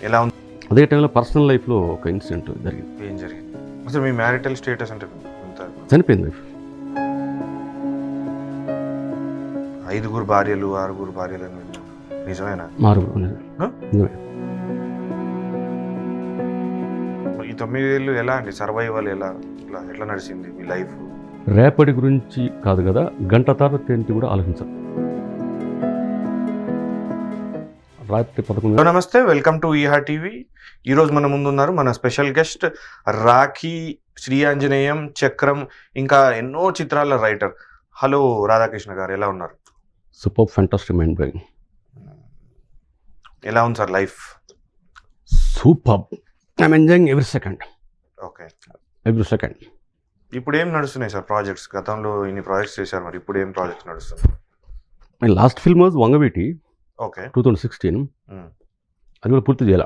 ఎలా ఉంది? అదే టైంలో పర్సనల్ లైఫ్లో ఒక ఇన్సిడెంట్ జరిగింది. ఏం జరిగింది అసలు? మీ మ్యారిటల్ స్టేటస్ అంటే ఎంత? చనిపోయింది వైఫ్. 5 భార్యలు 6 భార్యలు అని విన్నాను. నిజమేనా? నిజమే. ఈ 9 ఏళ్ళు ఎలా అండి సర్వైవల్ ఎట్లా నడిచింది మీ లైఫ్? రేపటి గురించి కాదు కదా, గంట తర్వాత ఏంటి కూడా ఆలోచించాలి. రాత్రి 11. నమస్తే, వెల్కమ్ టు ఈహా టీవీ. ఈరోజు మన ముందున్నారు మన స్పెషల్ గెస్ట్ రాఖీ, శ్రీ ఆంజనేయం, చక్రం, ఇంకా ఎన్నో చిత్రాల రైటర్. హలో రాధాకృష్ణ గారు, ఎలా ఉన్నారు? Super, fantastic, mind blowing. ఎలా ఉంది sir life? Super, I'm enjoying every second. Okay, every second. ఇప్పుడు ఏం నడుస్తున్నాయి సార్ ప్రాజెక్ట్స్? గతంలో ఇన్ని ప్రాజెక్ట్స్ చేశారు, మరి ఇప్పుడు ఏం ప్రాజెక్ట్స్ నడుస్తున్నాయి? My last film was Vangaveeti, okay, 2016. అది కూడా పూర్తి చేయాల.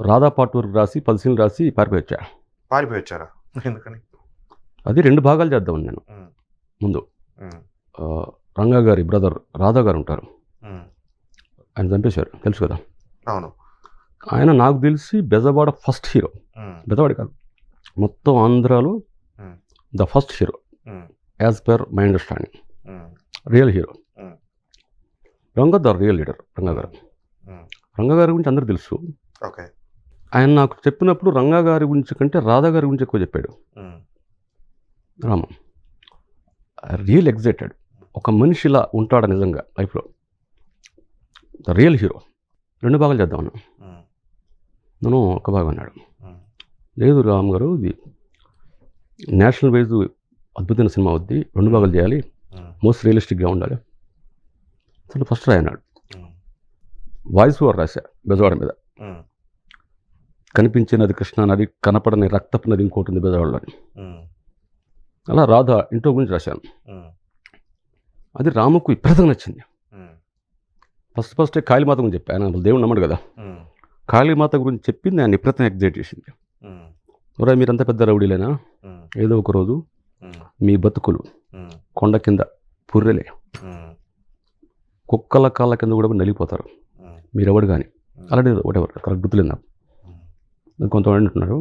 రాధా పార్ట్ వరకు రాసి 10 సీన్లు రాసి పారిపోయి వచ్చారా? ఎందుకని? అది 2 భాగాలు చేద్దామని నేను ముందు. రంగా గారి బ్రదర్ రాధా గారు ఉంటారు, ఆయన చంపేశారు, తెలుసు కదా. అవును. ఆయన నాకు తెలిసి బెజవాడ ఫస్ట్ హీరో. బెజవాడ కాదు, మొత్తం ఆంధ్రాలో the first hero as per my understanding. Real hero Ranga, the real leader Ranga గారు. రంగా గారి గురించి అందరూ తెలుసు. ఓకే. ఆయన నాకు చెప్పినప్పుడు రంగా గారి గురించి కంటే రాధా గారి గురించి ఎక్కువ చెప్పాడు. రామ రియల్ ఎగ్జైటెడ్, ఒక మనిషి ఇలా ఉంటాడు నిజంగా లైఫ్లో. The real hero. 2 భాగాలు చేద్దాం అన్నా. నేను ఒక భాగం అన్నాడు. లేదు రామ్ గారు, ఇది నేషనల్ వైజ్ అద్భుతమైన సినిమా అవుద్ది, 2 భాగాలు చేయాలి, మోస్ట్ రియలిస్టిక్గా ఉండాలి. అసలు ఫస్ట్ రాయన్నాడు. వాయిస్ ఓవర్ రాశా బెజవాడ మీద. కనిపించే నది కృష్ణా నది, కనపడని రక్తపు నది ఇంకోటి ఉంది బెజవాడలోని. అలా రాధా ఇంట్లో గురించి రాశాను. అది రాముకు విపరీతంగా నచ్చింది. ఫస్టే కాళీమాత గురించి చెప్పి, ఆయన దేవుడు నమ్మడు కదా, కాళీమాత గురించి చెప్పింది ఆయన విపరీతంగా ఎగ్జైట్ చేసింది. ఎవరా మీరంతా పెద్ద రౌడీలేనా? ఏదో ఒక రోజు మీ బతుకులు కొండ కింద పుర్రెలే, కుక్కల కాళ్ళ కింద కూడా నలిగిపోతారు మీరెవడు కానీ. అలాంటి ఒకటెవరు కరెక్ట్ గుర్తులేదు నాకు. కొంతమంది అంటున్నారు.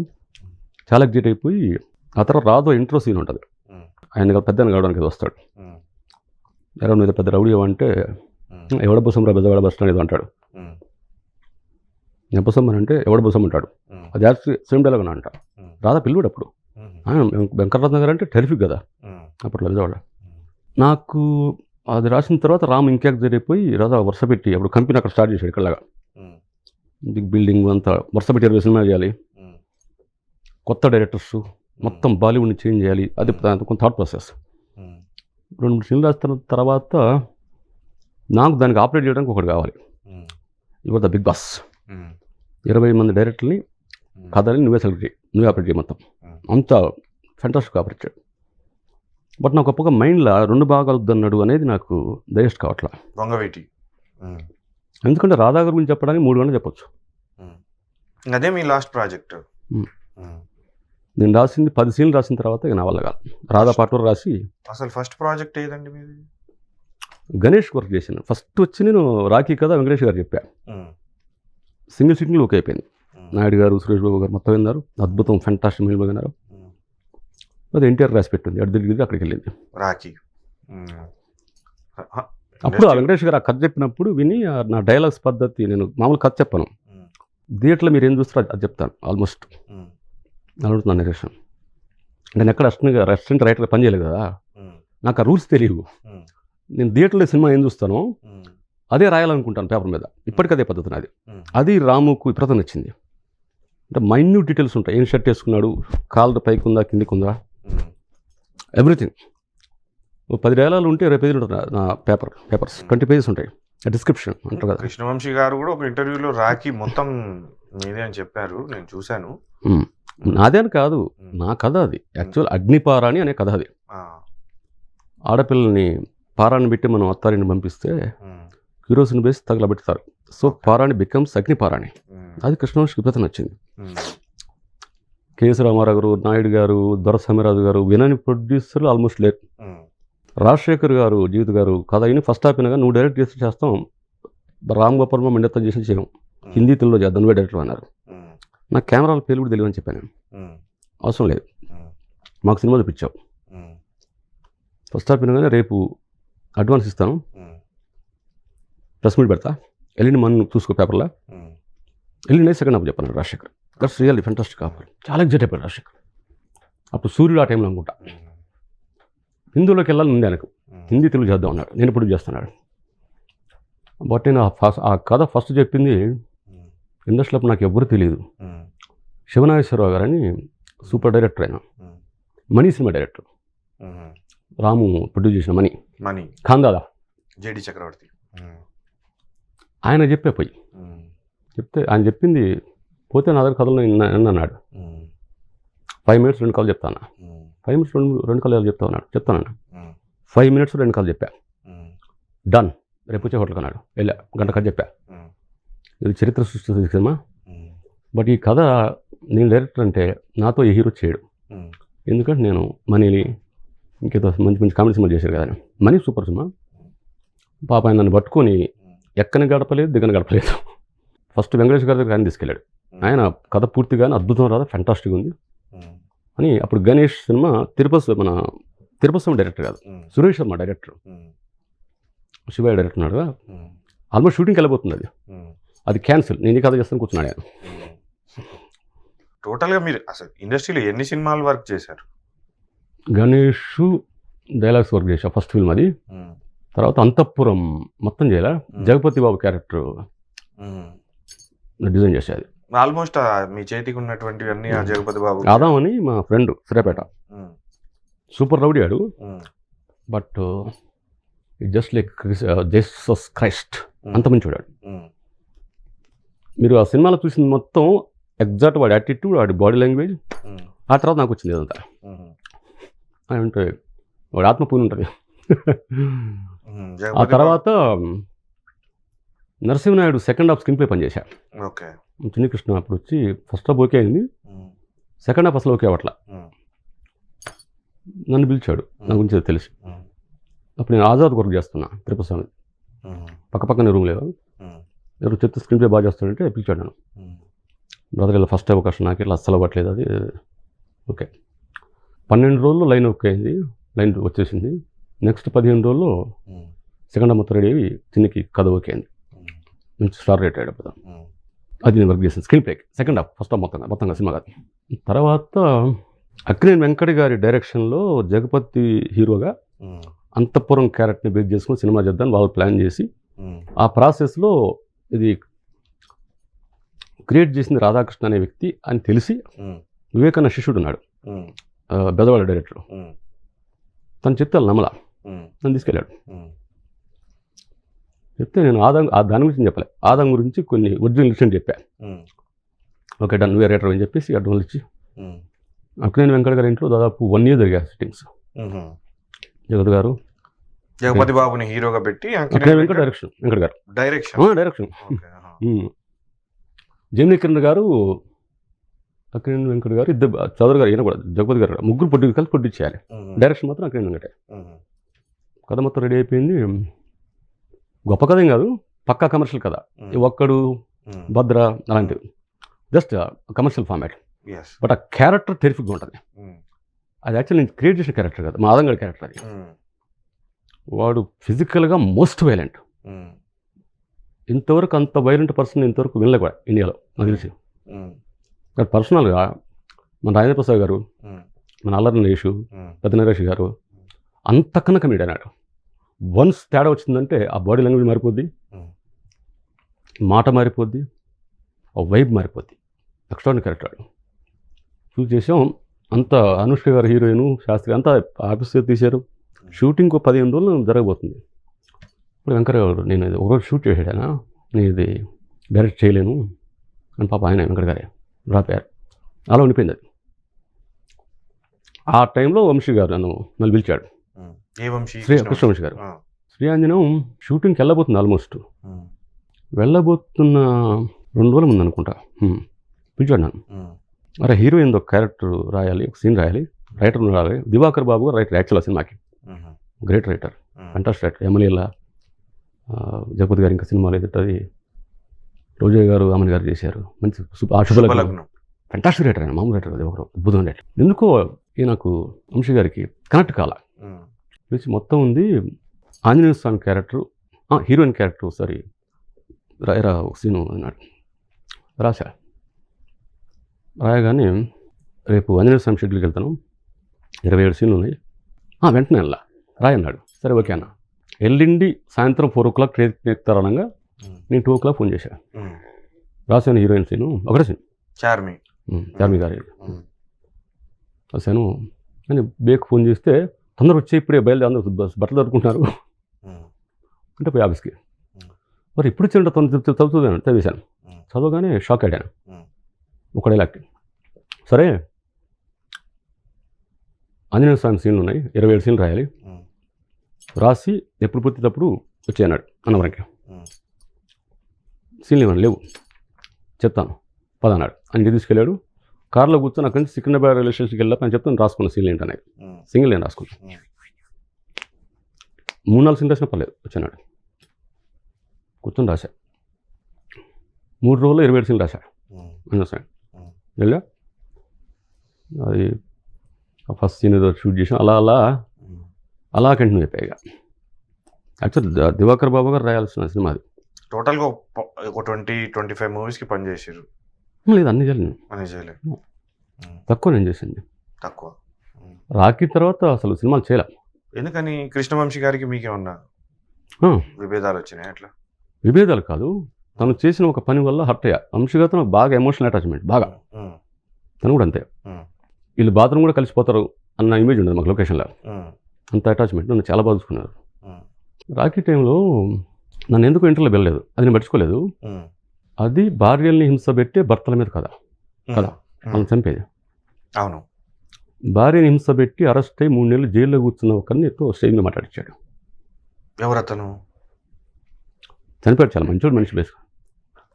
చాలా ఎగ్జైట్ అయిపోయి ఆ తర్వాత రాధో ఇంట్రో సీన్ ఉంటుంది. ఆయన పెద్ద కావడానికి వస్తాడు. ఎవరు మీద పెద్ద రౌడీ అంటే ఎవడ బుసం రా బెజవాడ బస్ స్టాండ్ ఏదో అంటాడు. బుసం అని అంటే ఎవడ బుసం అంటాడు. అది యాక్చువల్లీ సేమ్ డైలాగ్ అని అంట. రాధా పిల్లడు అప్పుడు. వెంకటరత్న గారు అంటే టెరిఫిక్ కదా అప్పట్లో బెజవాడ. నాకు అది రాసిన తర్వాత రామ్ ఇంకా ఎగ్జైట్ అయిపోయి రాధా వరుస పెట్టి అప్పుడు కంపెనీ అక్కడ స్టార్ట్ చేశాడు. ఇక్కడలాగా బిగ్ బిల్డింగ్ అంతా వరుస పెట్టి 20 సినిమా చేయాలి, కొత్త డైరెక్టర్స్, మొత్తం బాలీవుడ్ని చేంజ్ చేయాలి. అది కొంత థాట్ ప్రాసెస్. 2-3 సినిమాలు రాస్తున్న తర్వాత నాకు దానికి ఆపరేట్ చేయడానికి ఒకటి కావాలి. ఇవాళ ద బిగ్ బాస్, 20 మంది డైరెక్టర్ని, కథని నువ్వే సెలెక్ట్ చేయి, నువ్వే ఆపరేట్ చేయి, మొత్తం అంత ఫ్యాంటాస్టిక్ ఆపరేట్ చేయడు. బట్ నాకు గొప్పగా మైండ్లో 2 భాగాలు వద్దన్నాడు అనేది నాకు డైజెస్ట్ కావట్లా. వంగవీటి ఎందుకంటే రాధా గారి గురించి చెప్పడానికి 3 గంటలు చెప్పొచ్చు. అదే మీ లాస్ట్ ప్రాజెక్ట్? నేను రాసింది 10 సీన్లు రాసిన తర్వాత ఇక నా వల్ల కాదు. రాధా పార్ట్ వరకు రాసి. అసలు ఫస్ట్ ప్రాజెక్ట్ ఏదండి మీది? గణేష్ వర్క్ చేశాను. ఫస్ట్ వచ్చి నేను రాఖీ కదా వెంకటేష్ గారు చెప్పా. సింగిల్ సిట్టింగ్లో ఓకే అయిపోయింది. నాయుడు గారు, సురేష్ బాబు గారు మొత్తం విన్నారు. అద్భుతం, ఫ్యాంటాస్టిక్ మీల్ విన్నారు. అది ఎన్టీఆర్ రాసి పెట్టింది, అటు తిరిగి అక్కడికి వెళ్ళింది రాఖీ. అప్పుడు ఆ వెంకటేష్ గారు ఆ కథ చెప్పినప్పుడు విని నా డైలాగ్స్ పద్ధతి, నేను మామూలు కథ చెప్పాను, థియేటర్లో మీరు ఏం చూస్తారో అది చెప్తాను. ఆల్మోస్ట్ అలా ఉంటుంది నా నెరేషన్. నేను ఎక్కడ రెస్టారెంట్ రైటర్గా పనిచేయలేదు కదా, నాకు ఆ రూల్స్ తెలియవు. నేను థియేటర్లో సినిమా ఏం చూస్తానో అదే రాయాలనుకుంటాను పేపర్ మీద. ఇప్పటికదే పద్ధతి నాది. అది రాముకు విపరీతం నచ్చింది. అంటే మైన్యూట్ డీటెయిల్స్ ఉంటాయి. ఏం షర్ట్ వేసుకున్నాడు, కాలర్ పైకి ఉందా కిందికి ఉందా, ఎవ్రీథింగ్. 10 డైలాగులు ఉంటే 20 పేజీలు ఉంటుంది నా పేపర్స్. 20 పేజెస్ ఉంటాయి. డిస్క్రిప్షన్ అంటారు కదా. కృష్ణవంశీ గారు కూడా ఒక ఇంటర్వ్యూలో రాఖీ మొత్తం మీదే అని చెప్పారు, నేను చూశాను. నాదే అని కాదు, నా కథ అది. యాక్చువల్ అగ్నిపారాణి అనే కథ అది. ఆడపిల్లని పారాన్ని పెట్టి మనం అత్తారిని పంపిస్తే కిరోసిన్ బేసి తగలబెడతారు. సో పారాణి బికమ్స్ అగ్నిపారాణి. అది కృష్ణవంశీకి విపరీతం నచ్చింది. కేఎస్ రామారావు గారు, నాయుడు గారు, దొరసమీరాజు గారు వినని ప్రొడ్యూసర్లు ఆల్మోస్ట్ లేరు. రాజశేఖర్ గారు, జీవిత గారు కథ అయిన ఫస్ట్ హాఫ్ అయినా నువ్వు డైరెక్ట్ చేసి చేస్తాం, రామ్ గోపాల్ మండేతం చేసి చేయం, హిందీ తెలుగులో చేద్దాం, నువ్వే డైరెక్టర్ అన్నారు. నాకు కెమెరాల పేర్లు కూడా తెలియని చెప్పాను నేను. అవసరం లేదు, మాకు సినిమా చూపించావు, ఫస్ట్ హాఫ్ వినగానే రేపు అడ్వాన్స్ ఇస్తాను, ప్రెస్ మీట్ పెడతా, ఎల్లుండి మనం చూసుకో పేపర్లో, ఎల్లుండి సెకండ్ హాఫ్ చెప్పాను Rajasekhar. That's really fantastic offer. చాలా ఎగ్జైట్ అయిపోయాడు రాజశేఖర్. అప్పుడు సూర్యుడు ఆ టైంలో అనుకుంటా. హిందీలోకి వెళ్ళాలి ఉంది ఆయనకు, హిందీ తెలుగు చేద్దాం అన్నాడు. నేను ఇప్పుడు చేస్తున్నాడు. బట్ నేను ఆ కథ ఫస్ట్ చెప్పింది ఇండస్ట్రీలో నాకు ఎవ్వరూ తెలియదు. శివనాగేశ్వరరావు గారని సూపర్ డైరెక్టర్, ఆయన మనీ సినిమా డైరెక్టర్, రాము ప్రొడ్యూస్ చేసిన మనీ ఖాందాదా జేడి చక్రవర్తి. ఆయన పోయి చెప్తే ఆయన చెప్పింది పోతే నా దగ్గర కథలు అన్నాడు. 5 minutes 2 కథలు చెప్తాను. 5 minutes 2 కథలు చెప్తాను. 5 minutes 2 కథలు చెప్పా. డన్, రేపు వచ్చే హోటల్కి అన్నాడు. వెళ్ళా, గంట కథ చెప్పా. ఇది చరిత్ర సృష్టి సినిమా, బట్ ఈ కథ నేను డైరెక్టర్ అంటే నాతో ఈ హీరో చేయడు. ఎందుకంటే నేను మనీని ఇంకేదో మంచి మంచి కామెడీ సినిమా చేశారు కదా. Money super cinema. పాప ఆయన నన్ను పట్టుకొని ఎక్కని గడపలేదు, దిగని గడపలేదు. ఫస్ట్ వెంకటేష్ గారి దగ్గర ఆయన తీసుకెళ్ళాడు. ఆయన కథ పూర్తిగానే అద్భుతం రాదా, ఫెంటాస్టిక్ ఉంది అని. అప్పుడు గణేష్ సినిమా తిరుపతి స్వామి డైరెక్టర్ కాదు, సురేష్ శర్మ డైరెక్టర్, శివయ్య డైరెక్టర్ ఉన్నాడు. ఆల్మోస్ట్ షూటింగ్కి వెళ్ళబోతుంది. అది క్యాన్సిల్, నేను ఈ కథ చేస్తాను కూర్చున్నాడు ఆయన. టోటల్గా మీరు అసలు ఇండస్ట్రీలో ఎన్ని సినిమాలు వర్క్ చేశారు? గణేష్ డైలాగ్స్ వర్క్ చేశా, ఫస్ట్ ఫిల్మ్ అది. తర్వాత అంతఃపురం మొత్తం చేయాల, జగపతి బాబు క్యారెక్టర్ డిజైన్ చేసేది. ఆల్మోస్ట్ మీ చేతికి ఉన్నటువంటివన్నీ ఆ జగపతి బాబు. ఆదాం అని మా ఫ్రెండ్ శ్రీపేట, సూపర్ రౌడీ ఆడు, but just like Jesus Christ, అంత మంచి చూడాడు. మీరు ఆ సినిమాలో చూసింది మొత్తం ఎగ్జాక్ట్ వాడి యాటిట్యూడ్, వాడి బాడీ లాంగ్వేజ్. ఆ తర్వాత నాకు వచ్చింది ఇదంతా. అంటే వాడి ఆత్మపూర్ణ ఉంటుంది. ఆ తర్వాత Narasimha Naidu second half screenplay పనిచేశా. చిన్నకృష్ణ అప్పుడు వచ్చి ఫస్ట్ హాఫ్ ఓకే అయింది, సెకండ్ హాఫ్ అసలు ఓకే అవ్వట్లా. నన్ను పిలిచాడు, నా గురించి తెలిసి. అప్పుడు నేను ఆజాద్ వర్క్ చేస్తున్నా, తిరుపతి స్వామి పక్కపక్కనే రూమ్ లేదు. ఎవరు చెప్తే స్క్రీన్ ప్లే బాగా చేస్తాడంటే పిలిచాడు నన్ను. బ్రదర్ ఇలా ఫస్ట్ అవకాశం నాకు ఇట్లా అస్సలు అవ్వట్లేదు. అది ఓకే. 12 రోజుల్లో లైన్ ఓకే అయింది, లైన్ వచ్చేసింది. నెక్స్ట్ 15 రోజుల్లో సెకండ్ హాఫ్ మొత్తం రెడీ అయ్యి చిన్నకి కథ ఓకే అయింది. మంచి స్టార్ రేట్ అయ్యాడు అప్పుడు. అది నేను వర్క్ చేసింది స్క్రీన్ ప్లేకి. సెకండ్ హాఫ్, ఫస్ట్ హాఫ్ మొత్తంగా సినిమా కాదు. తర్వాత అక్కినేని వెంకట గారి డైరెక్షన్లో జగపతి హీరోగా అంతఃపురం క్యారెక్టర్ని బేస్ చేసుకుని సినిమా చేద్దాం వాళ్ళు ప్లాన్ చేసి, ఆ ప్రాసెస్లో ఇది క్రియేట్ చేసింది రాధాకృష్ణ అనే వ్యక్తి అని తెలిసి, వివేకానంద శిష్యుడు ఉన్నాడు బెదవాడ డైరెక్టర్, తను చెప్తే నమ్మలా, నన్ను తీసుకెళ్ళాడు. చెప్తే నేను దాని గురించి చెప్పలే, ఆదాం గురించి కొన్ని ఒరిజినల్ ఇన్సిడెంట్ చెప్పా. ఓకే డన్, నువ్వే రైటర్ అని చెప్పేసి అడ్వాన్స్ ఇచ్చి, అక్కినేని వెంకట గారి ఇంట్లో దాదాపు 1 year జరిగా సిట్టింగ్స్. జగత్ గారు జగపతి బాబుని హీరోగా పెట్టి వెంకట వెంకట గారు డైరెక్షన్, జమినీ కిరణ్ గారు, అక్కినేని వెంకట గారు, ఇద్దరు చౌదరి గారు, ఈయన కూడా జగపతి గారు, ముగ్గురు కలిసి ప్రొడ్యూస్ చేయాలి. డైరెక్షన్ మాత్రం అక్కినేని వెంకటే. కథ మొత్తం రెడీ అయిపోయింది. గొప్ప కథ ఏం కాదు, పక్కా కమర్షియల్ కథ. ఒక్కడు, భద్ర అలాంటివి, జస్ట్ కమర్షియల్ ఫార్మాట్. బట్ ఆ క్యారెక్టర్ టెరిఫిక్గా ఉంటుంది. అది యాక్చువల్లీ నేను క్రియేట్ చేసిన క్యారెక్టర్ కాదు, మా ఆదంగడి క్యారెక్టర్ అది. వాడు ఫిజికల్గా మోస్ట్ వైలెంట్. ఇంతవరకు అంత వైలెంట్ పర్సన్ ఇంతవరకు వినలే కూడా ఇండియాలో నాకు తెలిసి. పర్సనల్గా మన రాజేంద్ర ప్రసాద్ గారు, మన అల్లరి నరేష్, పెద్ద నరేష్ గారు అంతకన్నా కమిటీ అన్నాడు. వన్స్ తేడా వచ్చిందంటే ఆ బాడీ లాంగ్వేజ్ మారిపోద్ది, మాట మారిపోద్ది, ఆ వైబ్ మారిపోద్ది. ఎక్స్ట్రాడినరీ క్యారెక్టర్ చూస్ చేసాం. అంత అనుష్క గారు హీరోయిన్, శాస్త్రి అంతా ఆఫీస్ తీశారు. షూటింగ్ 15 రోజులు జరగబోతుంది. ఇప్పుడు వెంకట గారు, నేను ఒకరోజు షూట్ చేసాడా, నేను ఇది డైరెక్ట్ చేయలేను అని పాప ఆయన వెంకట గారే రాపారు. అలా ఉండిపోయింది అది. ఆ టైంలో వంశీ గారు నన్ను మళ్ళీ పిలిచాడు. కృష్ణవంశీ గారు. శ్రీఆంజనేయం షూటింగ్కి వెళ్ళబోతుంది, ఆల్మోస్ట్ వెళ్ళబోతున్న 2 రోజుల ముందు అనుకుంటా. పిలిచాడు నన్ను. అరే హీరోయిన్ ఒక క్యారెక్టర్ రాయాలి, ఒక సీన్ రాయాలి, రైటర్ రాయాలి. దివాకర్ బాబు గారు రైటర్ యాక్చువల్ సినిమాకి, గ్రేట్ రైటర్, ఫంటాస్టిక్ రైటర్. ఎమ్మెల్యేలా జగపతి గారు ఇంకా సినిమాలు ఎదుగుతుంది. రోజా గారు అమన్ గారు చేశారు. మంచి శుభలగ్నం. శుభలగ్నం. ఫెంటాస్టిక్ రైటర్ ఆయన, మామూలు రైటర్ అది ఒకరు అద్భుతం రైటర్. ఎందుకో నాకు వంశీ గారికి కనెక్ట్ కాల. పిలిచి మొత్తం ఉంది ఆంజనేయ స్వామి క్యారెక్టరు, హీరోయిన్ క్యారెక్టర్ ఒకసారి రాయరా ఒక సీను అన్నాడు. రాశా. రాయగానే రేపు ఆంజనేయ స్వామి షెడ్యూల్కి వెళ్తాను, 27 సీన్లు ఉన్నాయి. వెంటనే వెళ్ళా రాయి అన్నాడు. సరే ఓకే అన్న. ఎల్లుండి సాయంత్రం 4 o'clock ట్రైన్ ఎక్కుతారనగా నేను 2 o'clock ఫోన్ చేశాను. రాశాను హీరోయిన్ సీను, ఒకటే సీన్, చార్మి గారి రాశాను. అని బేక్ ఫోన్ చేస్తే తొందర వచ్చి ఇప్పుడే బయలుదేరి అందరూ బట్టలు దొరుకుంటున్నారు అంటే పోయి ఆఫీస్కి. మరి ఇప్పుడు చిన్న చదువుతాను చదివేశాను. చదవగానే షాక్ అయ్యాను. ఒక డైలాగ్. సరే ఆంజనేయ స్వామి సీన్లు ఉన్నాయి, 27 సీన్లు రాయాలి, రాసి ఎప్పుడు పూర్తిటప్పుడు వచ్చేయన్నాడు అన్నవరంకి. సీన్లు ఇవ్వండి లేవు, చెప్తాను పదన్నాడు. అని తీసుకెళ్ళాడు. కార్లో కూర్చొని అక్కడి నుంచి సికింద్రాబాద్ రైల్వే స్టేషన్కి వెళ్ళా అని చెప్తాను. రాసుకున్న సీన్లు ఏంటనేది సింగిల్ నేను రాసుకున్నాను. 3-4 సీన్లు రాసినా పర్లేదు, వచ్చాడు. కూర్చొని రాశా. 3 రోజుల్లో 27 సీన్లు రాశా. వెళ్ళా. అది ఫస్ట్ సీన్ ఏదో షూట్ చేసాం. అలా కంటిన్యూ అయిపోయాయి. యాక్చువల్ దివాకర్ బాబు గారు రాయాల్సిన సినిమా అది. టోటల్గా ఒక 20-25 మూవీస్కి పనిచేసారు. లేదు, అన్ని చేయలేదు. తక్కువ నేను చేసింది. తక్కువ. రాఖీ తర్వాత అసలు సినిమాలు చేయలే. ఎందుకని? కృష్ణవంశీ గారికి మీకేమన్నా విభేదాలు వచ్చినాయి? అట్లా విభేదాలు కాదు, తను చేసిన ఒక పని వల్ల హర్ట్ అయ్యా. వంశీగారితో నాకు బాగా ఎమోషనల్ అటాచ్మెంట్, బాగా. తను కూడా అంతే. వీళ్ళు బాత్రూమ్ కూడా కలిసిపోతారు అన్న ఇమేజ్ ఉండదు మాకు లొకేషన్లో. అంత అటాచ్మెంట్. నన్ను చాలా బాగా చూసుకున్నారు. రాఖీ టైంలో నన్ను ఎందుకు ఇంటర్లో వెళ్ళలేదు, అది నేను పట్టించుకోలేదు. అది భార్యల్ని హింస పెట్టే భర్తల మీద కదా వాళ్ళని చంపేది. అవును. భార్యని హింస పెట్టి అరెస్ట్ అయ్యి 3 నెలలు జైల్లో కూర్చున్న ఒకరిని స్టేజ్ మీద మాట్లాడించాడు. ఎవరతను? చనిపోయాడు. చాలా మంచోడు మనిషి బేస్.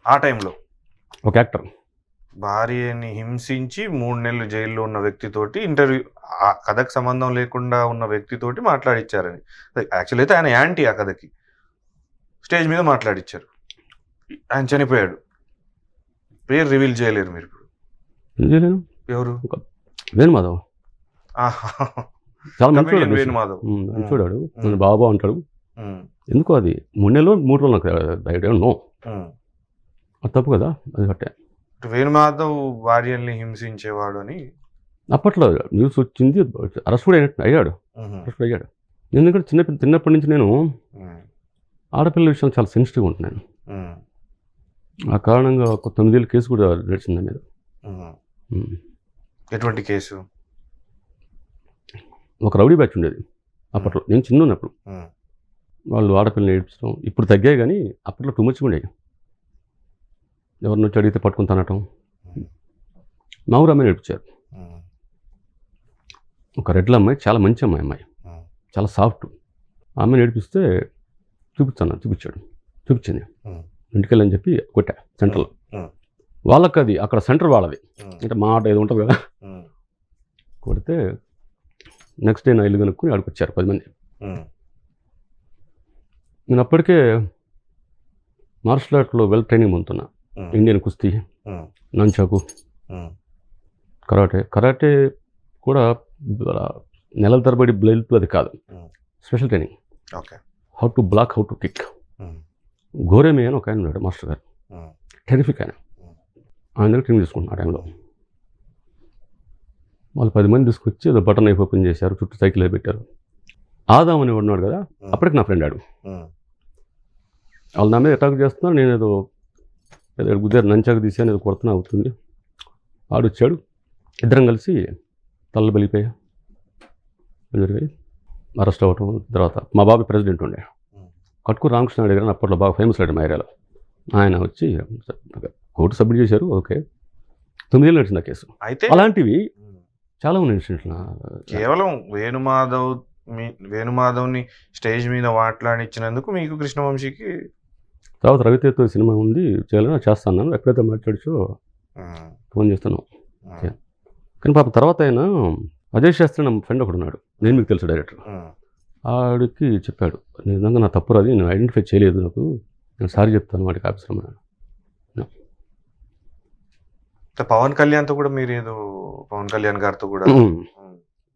ఆ టైంలో ఒక యాక్టర్ భార్యని హింసించి 3 నెలలు జైల్లో ఉన్న వ్యక్తితోటి ఇంటర్వ్యూ, ఆ కథకు సంబంధం లేకుండా ఉన్న వ్యక్తితోటి మాట్లాడిచ్చారని. యాక్చువల్ అయితే ఆయన యాంటీ ఆ కథకి. స్టేజ్ మీద మాట్లాడిచ్చారు. ఆయన చనిపోయాడు. పేరు రివీల్ చేయలేరు మీరు ఇప్పుడు? చేయలేను. ఎవరు? వేణుమాధవ్. చాలా మంచివాడు. వేణుమాధవ్ మంచివాడు. నన్ను బాబా అంటాడు. ఎందుకో అది 3 నెలలు 3 రోజులు నాకు ఐడియా నో. అది తప్పు కదా. అది కట్టే. వేణుమాధవ్ భార్యల్ని హింసించేవాడు అని అప్పట్లో న్యూస్ వచ్చింది. అరెస్ట్ కూడా అయ్యాడు. ఎందుకంటే చిన్నప్పటి నుంచి నేను ఆడపిల్లల విషయం చాలా సెన్సిటివ్గా ఉంటున్నాను. ఆ కారణంగా ఒక 9 ఏళ్ళ కేసు కూడా నడిచింది మీద. ఎటువంటి కేసు? ఒక రౌడీ బ్యాచ్ ఉండేది అప్పట్లో, నేను చిన్న ఉన్నప్పుడు. వాళ్ళు ఆడపిల్లని ఏడ్చడం ఇప్పుడు తగ్గాయి, కానీ అప్పట్లో టూ మచ్గా ఉండేవి. ఎవరిని వచ్చి అడిగితే పట్టుకుని తనటం. మా ఊరు అమ్మాయి నేర్పించారు. ఒక రెడ్ల అమ్మాయి, చాలా మంచి అమ్మాయి, చాలా సాఫ్ట్. ఆ అమ్మాయి నేర్పిస్తే చూపించింది. ఇంటికెళ్ళని చెప్పి కొట్టా సెంటర్లో. వాళ్ళకి అది అక్కడ సెంటర్ వాళ్ళది, అంటే మా ఆట ఏదో ఉంటుంది కదా. కొడితే నెక్స్ట్ డే నా ఇల్లు కనుక్కుని అక్కడికి వచ్చారు 10 మంది. నేను అప్పటికే మార్షల్ ఆర్ట్లో వెల్ ట్రైనింగ్ పొందుతున్నా. ఇండియన్ కుస్తీ, నంచాకు, కరాటే కూడా నెలల తరబడి బ్లైల్ట్ అది కాదు, special training. How to block, how to kick. గోరేమే అని ఒక ఆయన ఉన్నాడు మాస్టర్ గారు, టెరిఫిక్ ఆయన. ఆయన దగ్గర ట్రైనింగ్ తీసుకుంటున్నా. ఆ టైంలో వాళ్ళు 10 మంది తీసుకొచ్చి ఏదో బటన్ నైఫ్ ఓపెన్ చేశారు, చుట్టూ సైకిల్ పెట్టారు. ఆదాం అని ఉన్నాడు కదా, అప్పటికి నా ఫ్రెండ్ ఆడు. వాళ్ళు నా మీద అటాక్ చేస్తున్నారు. నేను ఏదో గుద్దారు, నంచాకు తీసాను, ఏదో కొడుతున్నా అవుతుంది. ఆడు వచ్చాడు, ఇద్దరం కలిసి తలలు బలిపోయా జరిగాయి. అరెస్ట్ అవ్వటం. తర్వాత మా బాబు ప్రెసిడెంట్ ఉండే కట్కు రామకృష్ణ గారు, అప్పట్లో బాగా ఫేమస్ లేడు మా ఏరియాలో. ఆయన వచ్చి కోర్టు సబ్మిట్ చేశారు. ఓకే, 9 ఏళ్ళు నడిచింది ఆ కేసు. అయితే అలాంటివి చాలా ఉన్నాయి ఇన్సిడెంట్లు. కేవలం వేణుమాధవ్ని స్టేజ్ మీద మాట్లాడించినందుకు మీకు కృష్ణవంశీకి. తర్వాత రవితేజతో సినిమా ఉంది, చేయాలని చేస్తాను. ఎక్కడైతే మాట్లాడిచో ఫోన్ చేస్తాను. కానీ పాప తర్వాత ఆయన అజయ్ శాస్త్రి నా ఫ్రెండ్ ఒకడు ఉన్నాడు, నేను మీకు తెలుసు డైరెక్టర్. ఆడికి చెప్పాడు, నిజంగా నా తప్పు రాదు, నేను ఐడెంటిఫై చేయలేదు, నేను సారీ చెప్తాను వాడికి ఆఫీసర్ అన్నాడు. పవన్ కళ్యాణ్తో కూడా మీరు ఏదో పవన్ కళ్యాణ్ గారితో కూడా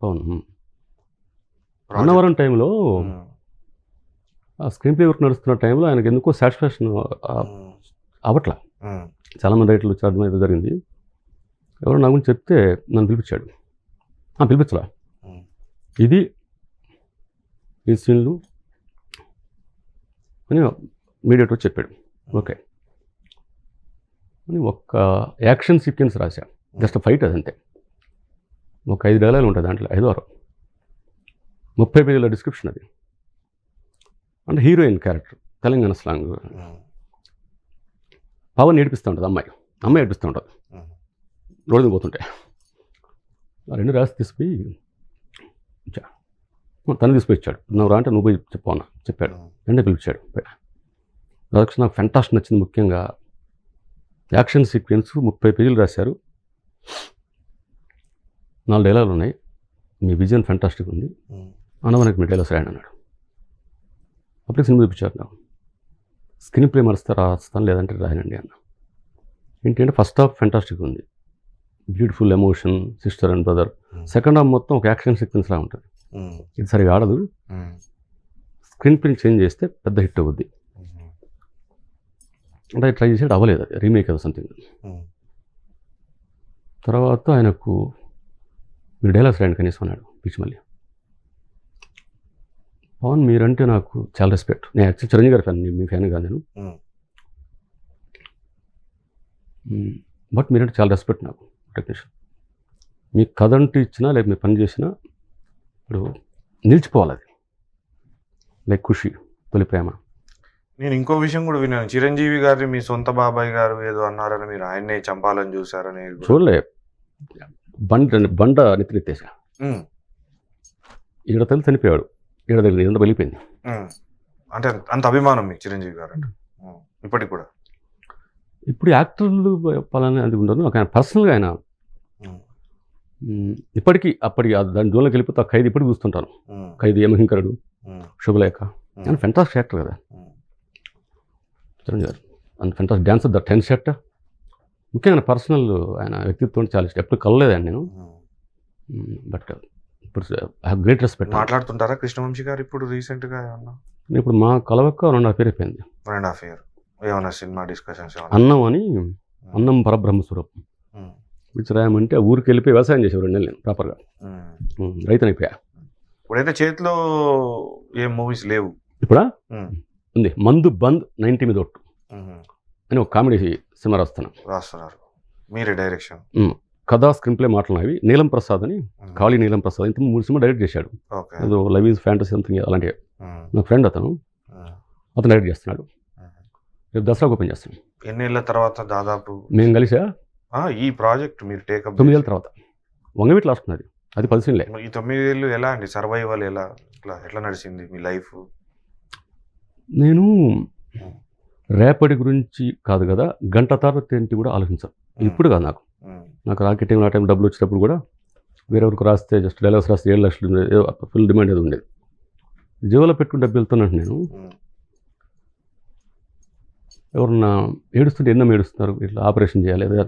అవును. అన్నవరం టైంలో ఆ స్క్రీన్ ప్లే వర్క్ నడుస్తున్న టైంలో ఆయనకు ఎందుకో సాటిస్ఫాక్షన్ అవట్లా. చాలామంది రైటర్లు వచ్చి ఏదో జరిగింది. ఎవరో నా గురించి చెప్తే నన్ను పిలిపించాడు. పిలిపించలా, ఇది ఈ సీన్లు అని మీడియేటర్ చెప్పాడు. ఓకే అని ఒక్క యాక్షన్ సీక్వెన్స్ రాశా. జస్ట్ ఫైట్ అదంతే. ఒక 5 డైలాగులు ఉంటుంది దాంట్లో, 5 30 పేజీల డిస్క్రిప్షన్ అది. అంటే heroine character, Telangana slang. Pavan ఏడిపిస్తూ ఉంటుంది, అమ్మాయి ఏడిపిస్తూ ఉంటుంది రోడ్డు పోతుంటే. ఆ 2 రాసి తీసుకుపోయి తను తీసుకుపోయి ఇచ్చాడు. నువ్వు రా అంటే నువ్వు పోయి చెప్పావు చెప్పాడు. వెంటనే పిలిచాడు. ప్రొడక్షన్ నాకు ఫెంటాస్టిక్ నచ్చింది. ముఖ్యంగా యాక్షన్ సీక్వెన్స్ 30 పేజీలు రాశారు. 4 డైలాగులు ఉన్నాయి. మీ విజన్ ఫెంటాస్టిక్ ఉంది, అన్నవరకు మీ డైలాగ్స్ రాయండి అన్నాడు. అప్పుడే సినిమా చూపించారు. నాకు స్క్రీన్ ప్లే రాస్తాను, లేదంటే రాయనండి అన్న. ఏంటంటే ఫస్ట్ హాఫ్ ఫెంటాస్టిక్ ఉంది, beautiful emotion, sister and brother. Second half మొత్తం ఒక యాక్షన్ సీక్వెన్స్ లా ఉంటుంది. ఇది సరిగా ఆడదు, స్క్రీన్ ప్లే చేంజ్ చేస్తే పెద్ద హిట్ అవుద్ది అంటే ట్రై చేసేది అవ్వలేదు. అది రీమేక్ అది సంథింగ్. తర్వాత ఆయనకు మీరు డైలాగ్స్ రాయండి కనీసం అన్నాడు. పిచ్చి మళ్ళీ పవన్ మీరంటే నాకు చాలా రెస్పెక్ట్. నేను యాక్చువల్ చిరంజీవి గారి ఫ్యాన్, మీ ఫ్యాన్ కాదు నేను. బట్ మీరంటే చాలా రెస్పెక్ట్ నాకు టెక్నీషియన్. మీ కథ అంటూ ఇచ్చినా లేక మీరు పని చేసినా ఇప్పుడు నిలిచిపోవాలి అది. లైక్ ఖుషి, తొలి ప్రేమ. నేను ఇంకో విషయం కూడా విన్నాను, చిరంజీవి గారి మీ సొంత బాబాయ్ గారు ఏదో అన్నారని, మీరు ఆయన్నే చంపాలని చూసారని. చూడలే, బండ నెత్తినెత్తేసా. ఈడ తల్లి చనిపోయాడు, ఈడ దగ్గర వెళ్ళిపోయింది. అంటే అంత అభిమానం మీకు చిరంజీవి గారు అంటే ఇప్పటికి కూడా? ఇప్పుడు యాక్టర్లు చెప్పాలని అది ఉండదు. ఆయన పర్సనల్గా ఆయన ఇప్పటికీ అప్పటికి దాని జోన్లోకి వెళ్ళిపోతే ఆ ఖైదీ ఇప్పటికి చూస్తుంటాను. ఖైదీ, యమహింకరుడు, శుభలేఖ. ఆయన ఫెంటాస్టిక్ యాక్టర్ కదా చిరంజీవి గారు. అంత ఫెంటాస్టిక్ డ్యాన్సర్, ద 10 షర్ట్. ముఖ్యంగా పర్సనల్ ఆయన వ్యక్తిత్వం చాలా ఇష్టం. ఎప్పుడు కలలేదండి నేను, బట్ ఇప్పుడు ఐ హావ్ గ్రేట్ రెస్పెక్ట్. మాట్లాడుతుంటారా కృష్ణవంశీ గారు ఇప్పుడు రీసెంట్గా? ఇప్పుడు మా కలవక్క 2.5 years అయిపోయింది. 2.5 years. ఏమన్నా సినిమా డిస్కషన్స్? అన్నం అని, అన్నం పరబ్రహ్మ స్వరూపం విచరాయమంటే ఆ ఊరికి వెళ్ళిపోయి వ్యవసాయం చేసేవారు 2 నెలలు నేను ప్రాపర్గా. రైతునైపోయా. ఇప్పుడైతే చేతిలో ఏం మూవీస్ లేవు. ఇప్పుడా ఉంది, మందు బంద్ 90 మీద ఒట్టు అని ఒక కామెడీ సినిమా రాస్తున్నారు. మీరే డైరెక్షన్? కథా స్క్రీన్ ప్లే మాట్లాడినవి. నీలం ప్రసాద్ అని, కాళీ నీలం ప్రసాద్. ఇంత 3 సినిమా డైరెక్ట్ చేశాడు. ఏదో లవ్ ఈజ్ ఫ్యాంటసీ సంథింగ్ అలాంటివి. నా ఫ్రెండ్ అతను డైరెక్ట్ చేస్తున్నాడు. రేపు దసరాకు ఓపెన్ చేస్తున్నాడు. ఎన్నేళ్ళ తర్వాత దాదాపు మేము కలిసా ఈ ప్రాజెక్ట్ మీరు టేకప్? 9 ఏళ్ళ తర్వాత. వంగవీటి లాస్ట్ ఉన్నది, అది 10 సీన్లే. ఈ 9 ఏళ్ళు ఎలా అండి సర్వైవల్? ఎట్లా నడిచింది మీ లైఫ్? నేను రేపటి గురించి కాదు కదా, గంట తర్వాత ఏంటి కూడా ఆలోచించాను. ఇప్పుడు కాదు, నాకు రాకెట్ టైం, ఆ టైం డబ్బులు వచ్చేటప్పుడు కూడా వేరెవరికి రాస్తే జస్ట్ డైలాగ్స్ రాస్తే 7 లక్షలు ఫుల్ డిమాండ్ ఏదో ఉండేది. జీవోలో పెట్టుకుని డబ్బు వెళ్తున్నాను నేను. ఎవరన్నా ఏడుస్తుంటే ఎన్నో ఏడుస్తున్నారు, ఇట్లా ఆపరేషన్ చేయాలి ఏదో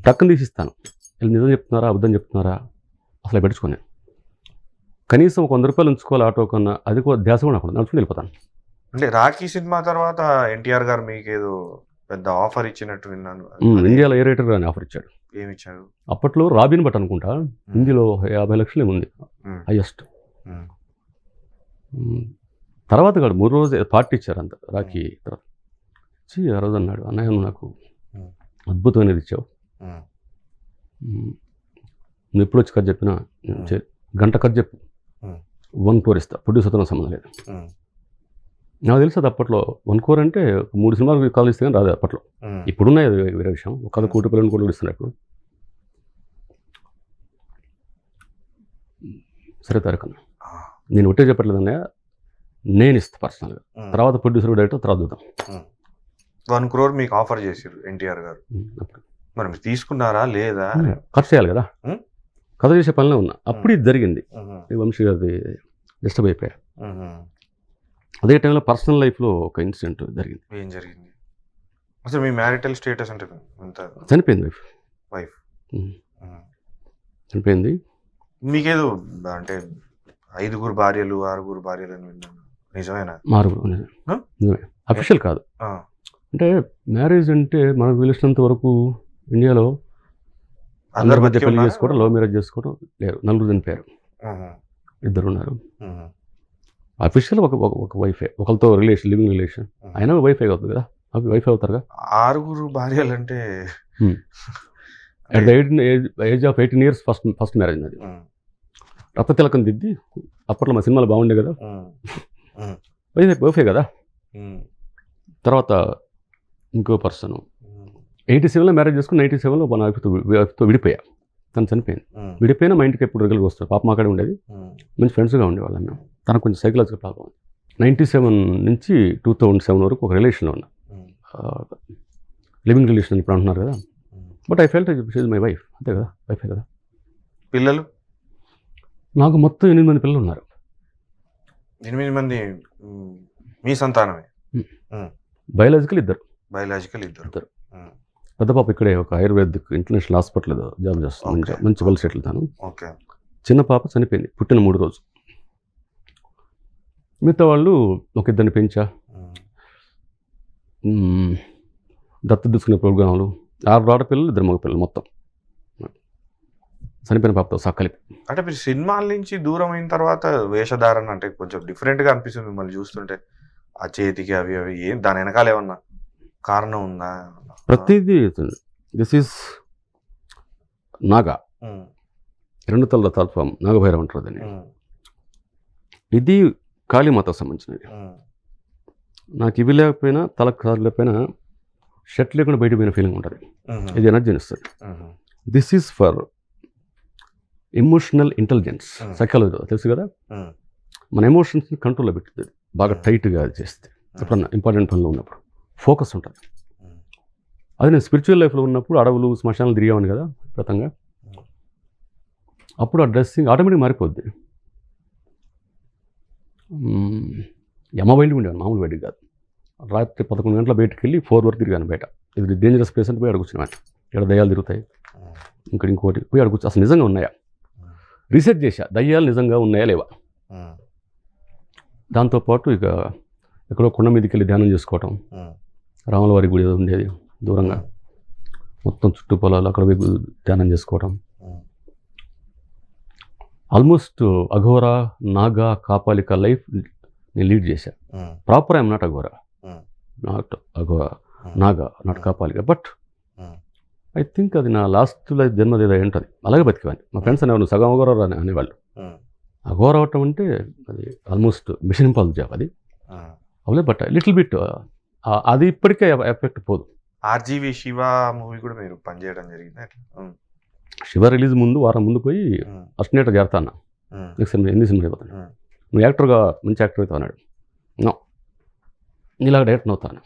టక్కుని తీసిస్తాను. వీళ్ళు నిజం చెప్తున్నారా అబద్ధం చెప్తున్నారా అసలు పెట్టుకోను. కనీసం ఒక 100 రూపాయలు ఉంచుకోవాలి ఆటో కన్నా, అది కూడా ధ్యాస కూడా నాకు నడుచుకుని వెళ్ళిపోతాను. అంటే రాఖీ సినిమా తర్వాత ఎన్టీఆర్ గారు మీకు ఏదో పెద్ద ఆఫర్ ఇచ్చినట్టు విన్నాను. ఇండియాలో ఏ రైటర్ అని ఆఫర్ ఇచ్చాడు. ఏమి ఇచ్చాడు? అప్పట్లో రాబిన్ బట్ అనుకుంటా, హిందీలో 50 లక్షలు ఉంది హైయెస్ట్. తర్వాత కాదు 3 రోజులు పార్టీ ఇచ్చారు అంత రాఖీ తర్వాత. ఆ రోజు అన్నాడు, అన్నయ్య నువ్వు నాకు అద్భుతమైనది ఇచ్చావు, నువ్వు ఎప్పుడు వచ్చి కథ చెప్పినా గంట కథ చెప్పు, 1 crore ఇస్తా, ప్రొడ్యూసర్తో సంబంధం లేదు. నాకు తెలుసు అది అప్పట్లో 1 crore అంటే 3 సినిమాలు కాల్ ఇస్తే కానీ రాదు అప్పట్లో. ఇప్పుడున్నాయి అది వేరే విషయం. ఒక కథ 1 కోటి రూపాయలు 2 కోట్లు ఇస్తున్నాయి ఇప్పుడు. సరే తారకన్న, నేను ఒకటే చెప్పట్లేదు అన్నయ్య, నేను ఇస్తాను పర్సనల్గా, తర్వాత ప్రొడ్యూసర్ డైరెక్టర్ తర్వాత చూద్దాం. 1 crore మీకు ఆఫర్ చేశారు ఎన్టీఆర్ గారు. మరి మీరు తీసుకున్నారా లేదా? ఖర్చు చేయాలి కదా, కథ చేసే పనిలో ఉన్నా. అప్పుడు ఇది జరిగింది. వంశీ గారిది డిస్టర్బ్ అయిపోయా. అదే టైంలో పర్సనల్ లైఫ్లో ఒక ఇన్సిడెంట్ జరిగింది. ఏం జరిగింది అసలు? మీ మ్యారిటల్ స్టేటస్ అంటే చనిపోయింది వైఫ్. వైఫ్. చనిపోయింది. మీకేదో అంటే 5 భార్యలు 6 భార్యలు అని విన్నాను, నిజమేనా? నిజమే, అఫీషియల్ కాదు. అంటే మ్యారేజ్ అంటే మనకు తెలిసినంత వరకు ఇండియాలో అందరి మధ్య పెళ్లి చేసుకోవడం, లవ్ మ్యారేజ్ చేసుకోవడం లేరు. 4 చనిపోయారు, 2 ఉన్నారు. అఫీషియల్ ఒక వైఫే, ఒకరితో రిలేషన్, లివింగ్ రిలేషన్, అయినా వైఫే అవుతుంది కదా, వైఫ్ అవుతారుగా. 6 భార్యలు అంటే at the age of 18 years first marriage అది. రక్త తిలకం దిద్ది, అప్పట్లో మా సినిమాలు బాగుండే కదా, వైఫే కదా. తర్వాత ఇంకో పర్సన్ 87లో మ్యారేజ్ చేసుకుని 97లో మన వైఫ్తో విడిపోయా. తను చనిపోయింది. విడిపోయినా మా ఇంటికి ఎప్పుడు రెగ్యులర్గా వస్తారు. పాప మాకాడే ఉండేది, మంచి ఫ్రెండ్స్గా ఉండేవాళ్ళం మేము. తనకు కొంచెం సైకలాజికల్ ప్రాబ్లం. 97 నుంచి 2007 వరకు ఒక రిలేషన్లో ఉన్నా, లివింగ్ రిలేషన్ ఇప్పుడు అంటున్నారు కదా. But I felt she is my wife, అంతే కదా, వైఫే కదా. పిల్లలు? నాకు మొత్తం 8 మంది పిల్లలు ఉన్నారు. 8 మంది మీ సంతానమే? బయాలజికల్ ఇద్దరు. పెద్ద పాప ఇక్కడే ఒక ఆయుర్వేదిక్ ఇంటర్నేషనల్ హాస్పిటల్ జాబ్ చేస్తాను, మంచి వెల్ సెటిల్ తాను. చిన్న పాప చనిపోయింది పుట్టిన 3 రోజు. మిగతా వాళ్ళు ఒక 2 పెంచా, దత్తత తీసుకునే ప్రోగ్రాంలు, 6 ఆడపిల్లలు 2 మగ పిల్లలు, మొత్తం చనిపోయిన పాపతో సక్కలిపి. అంటే మీరు సినిమాల నుంచి దూరం అయిన తర్వాత వేషధారణ అంటే కొంచెం డిఫరెంట్గా అనిపిస్తుంది మిమ్మల్ని చూస్తుంటే. ఆ చేతికి అవి ఏం దాని వెనకాల ఏమన్నా కారణం ఉందా? ప్రతిదీ దిస్ ఈజ్ నాగా, 2 తలల తత్వం, నాగభైరవ అంటారు దాన్ని. ఇది కాళీమాతకు సంబంధించినది. నాకు ఇవి లేకపోయినా, తలకు కాదు లేకపోయినా, షర్ట్ లేకుండా బయట పోయిన ఫీలింగ్ ఉంటుంది. ఇది ఎనర్జీని ఇస్తుంది. This is for emotional intelligence, psychology తెలుసు కదా. మన ఎమోషన్స్ని కంట్రోల్లో పెట్టుతుంది, బాగా టైట్గా చేస్తే. ఎప్పుడన్నా ఇంపార్టెంట్ పనిలో ఉన్నప్పుడు ఫోకస్ ఉంటుంది. అది నేను స్పిరిచువల్ లైఫ్లో ఉన్నప్పుడు అడవులు, శ్మశానాలు తిరిగేవాడిని కదా ప్రతంగా. అప్పుడు ఆ డ్రెస్సింగ్ ఆటోమేటిక్ మారిపోద్ది. యమ బయటకు ఉండేవాడు, మామూలు బయటికి కాదు. రాత్రి 11 గంటల బయటకు వెళ్ళి 4 వరకు తిరిగాను బయట. ఇది డేంజరస్ ప్లేస్ అంటే పోయి అడుగుతున్నాను. ఇక్కడ దయ్యాలు తిరుగుతాయి, ఇంకోటి పోయి అడుగుచ్చు, అసలు నిజంగా ఉన్నాయా రీసెర్చ్ చేశా, దయ్యాలు నిజంగా ఉన్నాయా లేవా. దాంతోపాటు ఇక ఎక్కడో కొండ మీదకి వెళ్ళి ధ్యానం చేసుకోవటం, రాములవారి గుడి ఉండేది దూరంగా, మొత్తం చుట్టూ పొలాలు, అక్కడ పోయి ధ్యానం చేసుకోవటం. ఆల్మోస్ట్ అఘోరా, నాగా, కాపాలిక లైఫ్ నేను లీడ్ చేశా. Proper I'm not Aghora, not Aghora, Naga, not Kapalika. But I think అది నా లాస్ట్ లైఫ్ జన్మది ఏదో ఉంటుంది. అలాగే బతికేవాడిని. మా ఫ్రెండ్స్ అనేవాళ్ళు సగం అఘోరా అనేవాళ్ళు. అఘోరా అవటం అంటే అది ఆల్మోస్ట్ మిషన్ ఇంపాసిబుల్ జాబ్ అది. అవలే బట్ లిటిల్ బిట్ అది ఇప్పటికే ఎఫెక్ట్ పోదు. ఆర్జీవి శివ మూవీ కూడా మీరు పనిచేయడం జరిగింది. శివ రిలీజ్ ముందు వారం ముందు పోయి అస్టినేటర్ చేరతా అన్నా. నెక్స్ట్ సినిమా హిందీ సినిమా అయిపోతాను, నువ్వు యాక్టర్గా మంచి యాక్టర్ అవుతావు అన్నాడు. నో, నీలాగా డైరెక్టర్ అవుతాను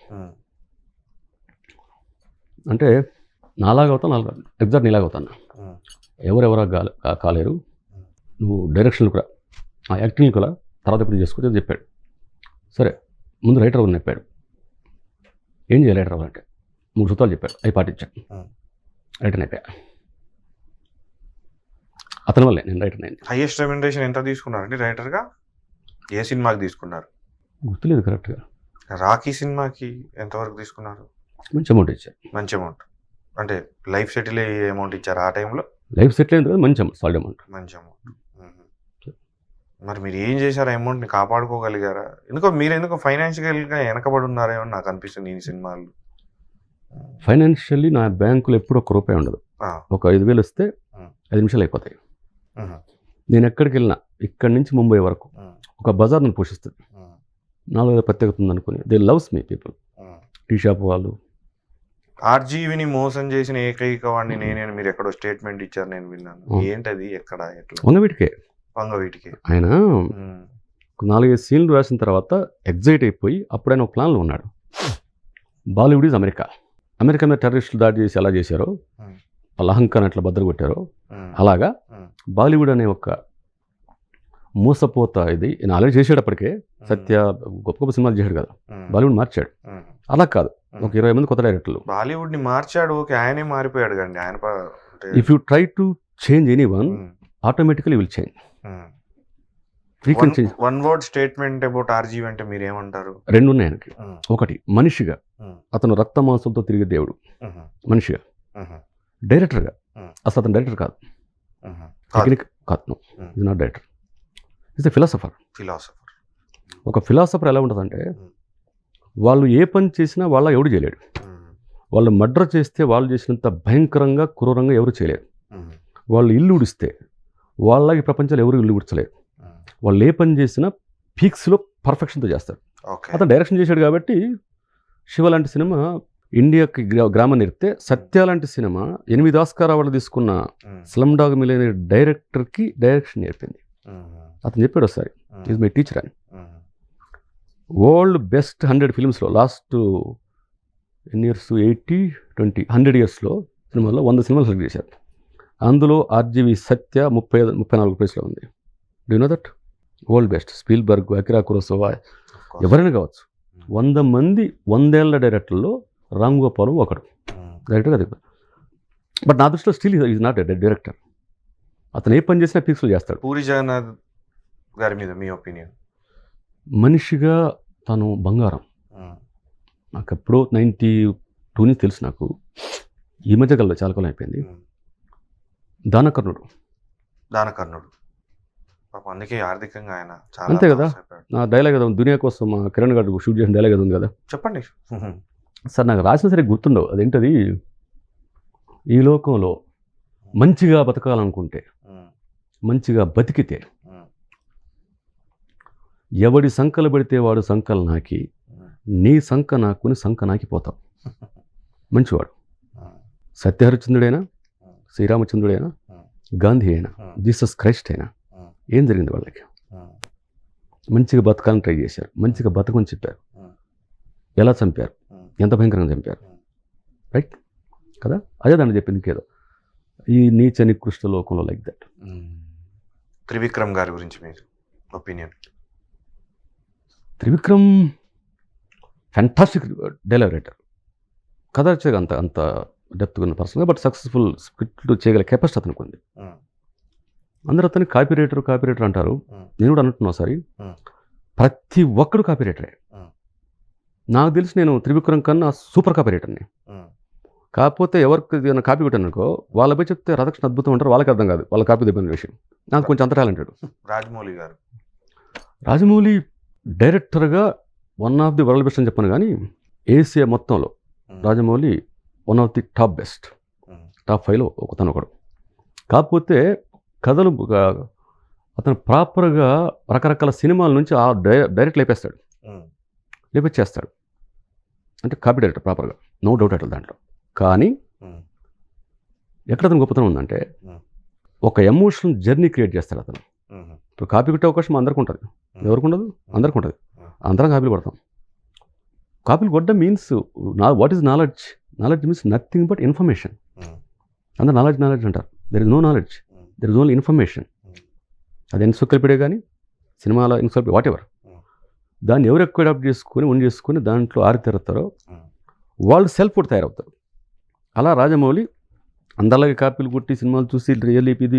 అంటే నాలాగా అవుతాను, ఎగ్జాక్ట్ నీలాగా అవుతాను. ఎవరెవరా కాలేరు, నువ్వు డైరెక్షన్ కూడా, ఆ యాక్టింగ్ కూడా తర్వాత ఎప్పుడు చేసుకోవచ్చు అని చెప్పాడు. సరే, ముందు రైటర్ అని చెప్పాడు. ఏం చేయాలి రైటర్ అవ్వాలంటే 3 సూత్రాలు చెప్పాడు, అవి పాటించాను. రైటర్ అయిపోయా. అతని వల్లే నేను రైటర్ అయింది. హైయెస్ట్ రెమ్యునరేషన్ ఎంత తీసుకున్నారండి రైటర్గా? ఏ సినిమాకి తీసుకున్నారు? గుర్తులేదు కరెక్ట్గా. రాఖీ సినిమాకి ఎంతవరకు తీసుకున్నారు? మంచి అమౌంట్ ఇచ్చారు. మంచి అమౌంట్ అంటే లైఫ్ సెటిల్ అయ్యే అమౌంట్ ఇచ్చారు ఆ టైంలో? లైఫ్ సెటిల్ అయింది కదా, మంచి అమౌంట్, సాలిడ్ అమౌంట్. మంచి అమౌంట్. మరి మీరు ఏం చేశారు? అమౌంట్ని కాపాడుకోగలిగారా? ఎందుకో ఫైనాన్షియల్గా వెనకబడి ఉన్నారేమో నాకు అనిపిస్తుంది ఈ సినిమాలు. ఫైనాన్షియల్లీ నా బ్యాంకులో ఎప్పుడు ₹1 ఉండదు. ఒక 5,000 వస్తే 5 నిమిషాలు అయిపోతాయి. నేను ఎక్కడికి వెళ్ళినా, ఇక్కడి నుంచి ముంబై వరకు ఒక బజార్ నన్ను పోషిస్తుంది. నాలో ప్రత్యేకత ఉంది అనుకుని. They loves me people. Tea shop వాళ్ళు. ఆర్జీవిని మోసం చేసిన ఏకైక వాడిని నేనే మీరు ఎక్కడో స్టేట్మెంట్ ఇచ్చారు, నేను విన్నాను. ఏంటది? ఎక్కడ? ఎట్లా? వంగవీటికే. ఆయన 4-5 సీన్లు రాసిన తర్వాత ఎగ్జైట్ అయిపోయి అప్పుడు ఆయన ఒక ప్లాన్లో ఉన్నాడు. Bollywood is America. అమెరికా మీద టెర్రరిస్టులు దాడి చేసి ఎలా చేశారో, వాళ్ళ అహంకారం ఎట్లా బద్దలు కొట్టారో, అలాగా బాలీవుడ్ అనే ఒక మూసపోతా ఇది ఈయన ఆల్రెడీ చేసేటప్పటికే సత్య గొప్ప గొప్ప సినిమాలు చేశాడు కదా, బాలీవుడ్ మార్చాడు. అలా కాదు, ఒక 20 మంది కొత్త డైరెక్టర్లు. బాలీవుడ్ ని మార్చాడు, ఓకే, ఆయనే మారిపోయాడు కండి ఆయన. If you try to change any one, automatically will change. One word statement about RGV అంటే మీరు ఏమంటారు? రెండు ఉన్నాయి ఆయనకి. ఒకటి, మనిషిగా అతను రక్త మాంసంతో తిరిగే దేవుడు. మనిషిగా. డైరెక్టర్గా అసలు అతను డైరెక్టర్ కాదు, టెక్నిక్ కాదు, is not director, is a philosopher. ఒక ఫిలాసఫర్ ఎలా ఉంటుందంటే, వాళ్ళు ఏ పని చేసినా వాళ్ళ ఎవడు చేయలేడు. వాళ్ళు మర్డర్ చేస్తే వాళ్ళు చేసినంత భయంకరంగా క్రూరంగా ఎవరు చేయలేరు. వాళ్ళు ఇల్లు ఉడిస్తే వాళ్ళకి ప్రపంచాలు ఎవరు ఇల్లు ఉడ్చలేరు. వాళ్ళు ఏ పని చేసినా పీక్స్లో పర్ఫెక్షన్తో చేస్తారు. అతను డైరెక్షన్ చేశాడు కాబట్టి శివ లాంటి సినిమా ఇండియాకి గ్రామం నేర్పితే, సత్య లాంటి సినిమా 8 ఆస్కార్ అవార్డు తీసుకున్న స్లమ్ డాగ్ మిలియనీర్ డైరెక్టర్కి డైరెక్షన్ నేర్పింది. అతను చెప్పాడు ఒకసారి, ఈజ్ మై టీచర్ అని. వరల్డ్ బెస్ట్ 100 ఫిల్మ్స్లో లాస్ట్ ఎన్ని ఇయర్స్, 80, 20, 100 ఇయర్స్లో సినిమాల్లో 100 సినిమాలు సెలెక్ట్ చేశారు. అందులో ఆర్జీవి సత్య 34 ప్లేస్లో ఉంది. Do you know that? World best. Spielberg, Akira Kurosawa, ఎవరైనా కావచ్చు. 100 మంది 100 ఏళ్ల డైరెక్టర్లో రామ్ గోపాల్ ఒకడు డైరెక్టర్. అది బట్ నా దృష్టిలో still is not a director. అతను ఏ పని చేసినా పీక్స్లో చేస్తాడు. పూరి జగన్నాథ్ గారి మీద మీ ఒపీనియన్? మనిషిగా తను బంగారం. నాకు ఎప్పుడో 92 నుంచి తెలుసు. నాకు ఈ మధ్య కాలంలో చాలా కాలం అయిపోయింది. దానకర్ణుడు అందుకే ఆర్థికంగా ఆయన అంతే కదా. నా డైలాగ్ ఏదో దునియా కోసం మా కిరణ్ గారు షూట్ చేసిన డైలాగ్ ఏదో ఉంది కదా, చెప్పండి సార్. నాకు రాసిన సరే గుర్తుండవు. అదేంటది, ఈ లోకంలో మంచిగా బతకాలనుకుంటే, మంచిగా బతికితే, ఎవడి సంకలు పెడితే వాడు సంకలు నాకి, నీ సంక నాకుని సంక నాకిపోతావు. మంచివాడు. సత్యహరిచంద్రుడైనా, శ్రీరామచంద్రుడైనా, గాంధీ అయినా, జీసస్ క్రైస్ట్ అయినా ఏం జరిగింది వాళ్ళకి? మంచిగా బతకాలని ట్రై చేశారు, మంచిగా బతకని చెప్పారు. ఎలా చంపారు, ఎంత భయంకరంగా చంపారు, రైట్ కదా? అదే దాన్ని చెప్పింది ఇంకేదో, ఈ నీచ నికృష్ట లోకంలో లైక్ దట్. త్రివిక్రమ్ గారి గురించి మీ opinion? Trivikram fantastic dialogue writer. కథ వచ్చేది అంత డెప్త్గా ఉన్న పర్సన్గా, బట్ సక్సెస్ఫుల్ స్క్రిప్ట్ చేయగల కెపాసిటీ అతనికి ఉంది. అందరూ అతన్ని కాపీ రైటర్ అంటారు. నేను కూడా అంటున్నా ఒకసారి, ప్రతి ఒక్కడు కాపీ రైటరే. నాకు తెలిసి నేను త్రివిక్రమ్ కన్నా సూపర్ కాపీ రైటర్ని. కాకపోతే ఎవరికి ఏదైనా కాపీ కొట్టాను అనుకో, వాళ్ళపై చెప్తే రాధాకృష్ణ అద్భుతం అంటారు, వాళ్ళకి అర్థం కాదు, వాళ్ళ కాపీ దెబ్బని విషయం. నాకు కొంచెం అంత టాలెంటెడ్. రాజమౌళి డైరెక్టర్గా one of the world best అని చెప్పాను, కానీ ఏషియా మొత్తంలో Rajamouli one of the top best, top 5లో తను ఒకడు. కాకపోతే కథలు అతను ప్రాపర్గా రకరకాల సినిమాల నుంచి ఆ డైరెక్ట్ లేపేస్తాడు. అంటే కాపీ డైరెక్టర్ ప్రాపర్గా, నో డౌట్ అట్లా దాంట్లో. కానీ ఎక్కడ అతను గొప్పతనం ఉందంటే, ఒక ఎమోషనల్ జర్నీ క్రియేట్ చేస్తాడు అతను. ఇప్పుడు కాపీ కొట్టే అవకాశం అందరికీ ఉంటుంది, ఎవరికి ఉండదు? అందరికీ ఉంటుంది. అందరం కాపీలు కొడతాం. కాపీలు కొట్టడం means what is knowledge? Knowledge means nothing but information. అందరూ నాలెడ్జ్ అంటారు. There is no knowledge, there is only information. అది ఎన్సైక్లోపీడియా కానీ, సినిమాల ఎన్సైక్లోపీడియా, వాట్ ఎవర్, దాన్ని ఎవరు ఎక్కువ అడాప్ట్ చేసుకొని దాంట్లో ఆరితేరుతారో వాళ్ళు సెల్ఫ్ కూడా తయారవుతారు. అలా రాజమౌళి అందరిలాగే కాపీలు కొట్టి సినిమాలు చూసి రియల్ ఇది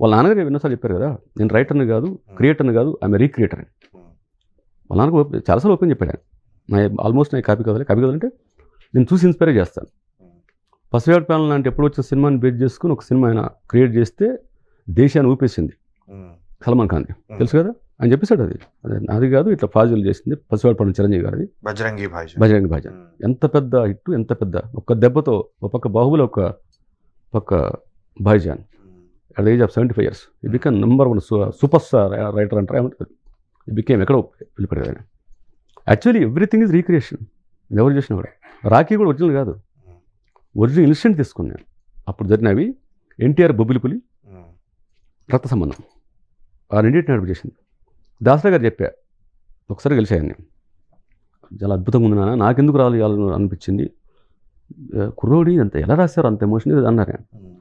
వాళ్ళ నాన్నగారు ఎన్నోసార్లు చెప్పారు కదా, నేను రైటర్ని కాదు, క్రియేటర్ని కాదు, ఐఎమ్ రీక్రియేటర్ అని. వాళ్ళ నాన్నకు చాలాసార్లు ఓపెన్ చెప్పాడు ఆయన. ఆల్మోస్ట్ నా కాపీ కథలంటే నేను చూసి ఇన్స్పైర్ చేస్తాను. పసివాడి ప్యానల్ లాంటి ఎప్పుడు వచ్చిన సినిమాని బేస్ చేసుకుని ఒక సినిమా ఆయన క్రియేట్ చేస్తే దేశాన్ని ఊపేసింది. సల్మాన్ ఖాన్ తెలుసు కదా, ఆయన చెప్పేశాడు, అది నాది కాదు, ఇట్లా ఫాజులు చేసింది పసివాడి ప్యానల్ చిరంజీవి గారిది, బజరంగి భాయ్జాన్. ఎంత పెద్ద హిట్, ఎంత పెద్ద, ఒక్క దెబ్బతో ఒక పక్క బాహుబలి, ఒక పక్క Bhaijaan. At the age of 75 years he become #1 super star writer అంటారు. ఈ బికేమ్ ఎక్కడో వెళ్ళిపోయాడు ఆయన. Actually everything is recreation. ఎవరు చేసినా కూడా. రాఖీ కూడా ఒరిజినల్ కాదు, ఒరిజినల్ ఇన్సిడెంట్ తీసుకున్నాను. అప్పుడు జరిగినవి ఎన్టీఆర్ బొబ్బిలిపులి, రక్త సంబంధం, ఆ రెండింటిని నడుపు చేసింది. దాసరా గారు చెప్పా, ఒకసారి గెలిచాయని, చాలా అద్భుతంగా ఉంది నాన్న, నాకెందుకు రావాలి అనిపించింది, కుర్రోడి అంత ఎలా రాశారు, అంత ఎమోషన్ అన్నారు.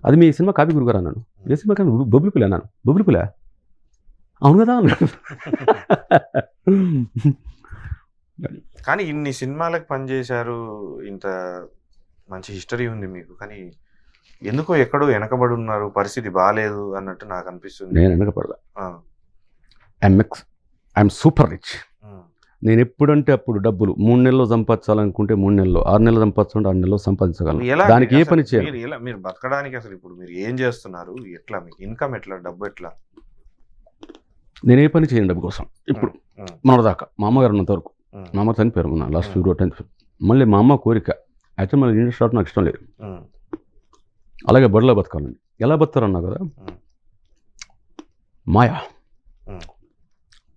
అది మీ సినిమా కాపీ గురుగారు అన్నాను. ఏ సినిమా కానీ బొబ్బిలిపులి అన్నాను. బొబ్బిలిపులే అవును కదా అన్నాడు. కానీ ఇన్ని సినిమాలకు పనిచేశారు, ఇంత మంచి హిస్టరీ ఉంది మీకు, కానీ ఎందుకో ఎక్కడో వెనకబడి ఉన్నారు, పరిస్థితి బాగాలేదు అన్నట్టు నాకు అనిపిస్తుంది. నేను వెనకపడలా. I'm super rich. నేను ఎప్పుడంటే అప్పుడు డబ్బులు 3 నెలల్లో సంపాదించాలనుకుంటే 3 నెలల్లో, 6 నెలలు సంపాదించాలంటే 6 నెలల్లో సంపాదించగలను. దానికి ఏ పని చేయాలి? మీరు బతకడానికి అసలు ఇప్పుడు మీరు ఏం చేస్తున్నారు, ఎట్లా మీకు ఇన్కమ్ ఎట్లా, డబ్బు ఎట్లా? నేను ఏ పని చేయను డబ్బు కోసం. ఇప్పుడు మొన్నదాకా మా అమ్మగారు ఉన్నంత వరకు, మా అమ్మ చనిపోయారు మొన్న లాస్ట్ ఫిబ్రవరి 10th. మళ్ళీ మా అమ్మ కోరిక, యాక్చువల్ మళ్ళీ ఇండస్ట్రీ రావడం నాకు ఇష్టం లేదు. అలాగే బడిలో బతకాలండి. ఎలా బతారన్నా కదా, మాయా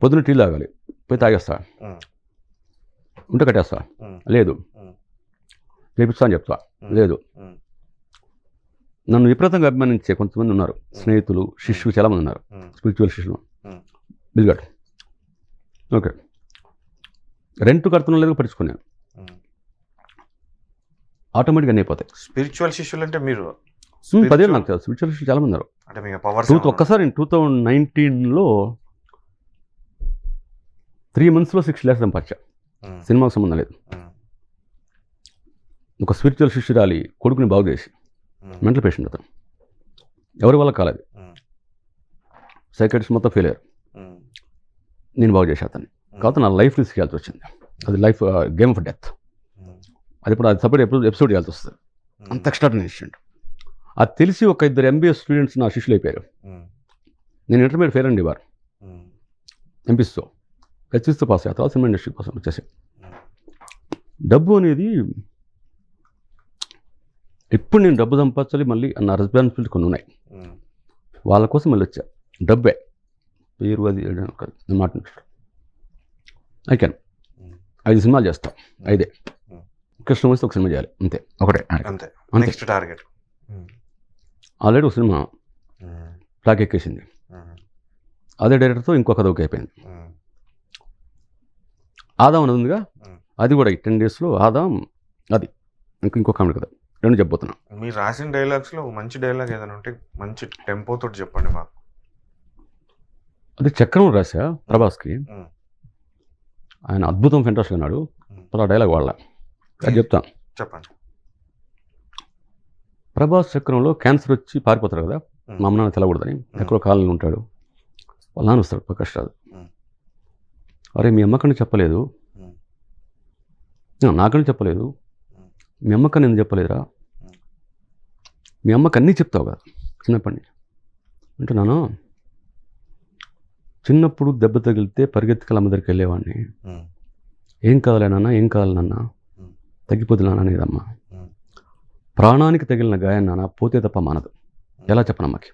పొద్దున టీ తాగాలి, పోయి తాగేస్తా, ఉంటే కట్టేస్తా, లేదు చేపిస్తా అని చెప్తా, లేదు. నన్ను విపరీతంగా అభిమానించే కొంతమంది ఉన్నారు, స్నేహితులు, శిష్యులు చాలామంది ఉన్నారు, స్పిరిచువల్ శిష్యులు. బిల్గట్ ఓకే, రెంట్ కడుతున్నా లేదు పట్టించుకున్నాను, ఆటోమేటిక్గా అన్నీ అయిపోతాయి. స్పిరిచువల్ శిష్యులు అంటే మీరు 10 ఏళ్ళు నాకు తెలుసు, స్పిరిచువల్ శిష్యులు చాలామంది ఉన్నారు. అంటే మీకు పవర్స్ ఒక్కసారి 2019లో 3 monthsలో 6 lakhs సంపాదించా. సినిమాకు సంబంధం లేదు. ఒక స్పిరిచువల్ శిష్యురాలి కొడుకుని బాగు చేసి, మెంటల్ పేషెంట్ అతను, ఎవరి వల్ల కాలేదు, సైకాట్రిస్ట్ మొత్తం ఫెయిల్ అయ్యారు, నేను బాగు చేసే అతన్ని. కాబట్టి నా లైఫ్ రిస్క్ చేయాల్సి వచ్చింది. అది లైఫ్ గేమ్ ఆఫ్ డెత్. అది ఇప్పుడు అది సపరేట్ ఎపిసోడ్ చేయాల్సి వస్తుంది, అంత ఎక్స్ట్రాడినరీ ఇన్సిడెంట్. అది తెలిసి ఒక 2 MBA స్టూడెంట్స్ నా శిష్యులు అయిపోయారు. నేను ఇంటర్మీడియట్ ఫెయిల్ అండి వారు, ఎంపీస్తో హెచ్ఎస్తో పాస్ అయ్యా. తర్వాత సినిమా ఇండస్ట్రీ కోసం వచ్చేసి, డబ్బు అనేది ఎప్పుడు నేను డబ్బు సంపాదించాలి మళ్ళీ అన్న రెస్పాన్సిబిలిటీ కొన్ని ఉన్నాయి, వాళ్ళ కోసం మళ్ళీ వచ్చా. డబ్బే పేరు అది నేను మాట్లాడుతాను. ఐ క్యాన్ 5 సినిమాలు చేస్తాం, 5 కృష్ణ వస్తే ఒక సినిమా చేయాలి, అంతే, ఒకటే అంతే నెక్స్ట్ టార్గెట్. ఆల్రెడీ ఒక సినిమా ఫ్లాగ్ ఎక్కేసింది, అదే డైరెక్టర్తో ఇంకో కథ ఓకే అయిపోయింది. ఆదాం అని ఉందిగా, అది కూడా 10 daysలో ఆదాం, అది ఇంకో కామెడీ కదా, 2 చెప్పబోతున్నా. మీరు రాసిన డైలాగ్స్లో మంచి డైలాగ్ ఏదైనా ఉంటే మంచి టెంపోతో చెప్పండి మాకు. అది చక్రం రాశా ప్రభాస్కి, ఆయన అద్భుతం ఫెంటాస్టిక్ అన్నాడు, అలా డైలాగ్ వాళ్ళ అది చెప్తాను, చెప్పండి. ప్రభాస్ చక్రంలో క్యాన్సర్ వచ్చి పారిపోతారు కదా, మా అమ్మ నాన్న తెలకూడదని, ఎక్కడో కాలనీ ఉంటాడు, వాళ్ళ నాన్న వస్తాడు ప్రకాష్ రాజు. అరే మీ అమ్మకని చెప్పలేదు, నాకని చెప్పలేదు, మీ అమ్మకని ఎందుకు చెప్పలేదురా, మీ అమ్మకి అన్నీ చెప్తావు కదా చిన్నప్పటి నుంచి అంటే, నాన్న చిన్నప్పుడు దెబ్బ తగిలితే పరిగెత్తుకల అమ్మ దగ్గరికి వెళ్ళేవాడిని, ఏం కావాలి నాన్న, ఏం కావాలి నాన్న, తగ్గిపోతుంది నాన్న అనేదమ్మా, ప్రాణానికి తగిలిన గాయం నాన్న పోతే తప్ప మానదు, ఎలా చెప్పనమ్మకి.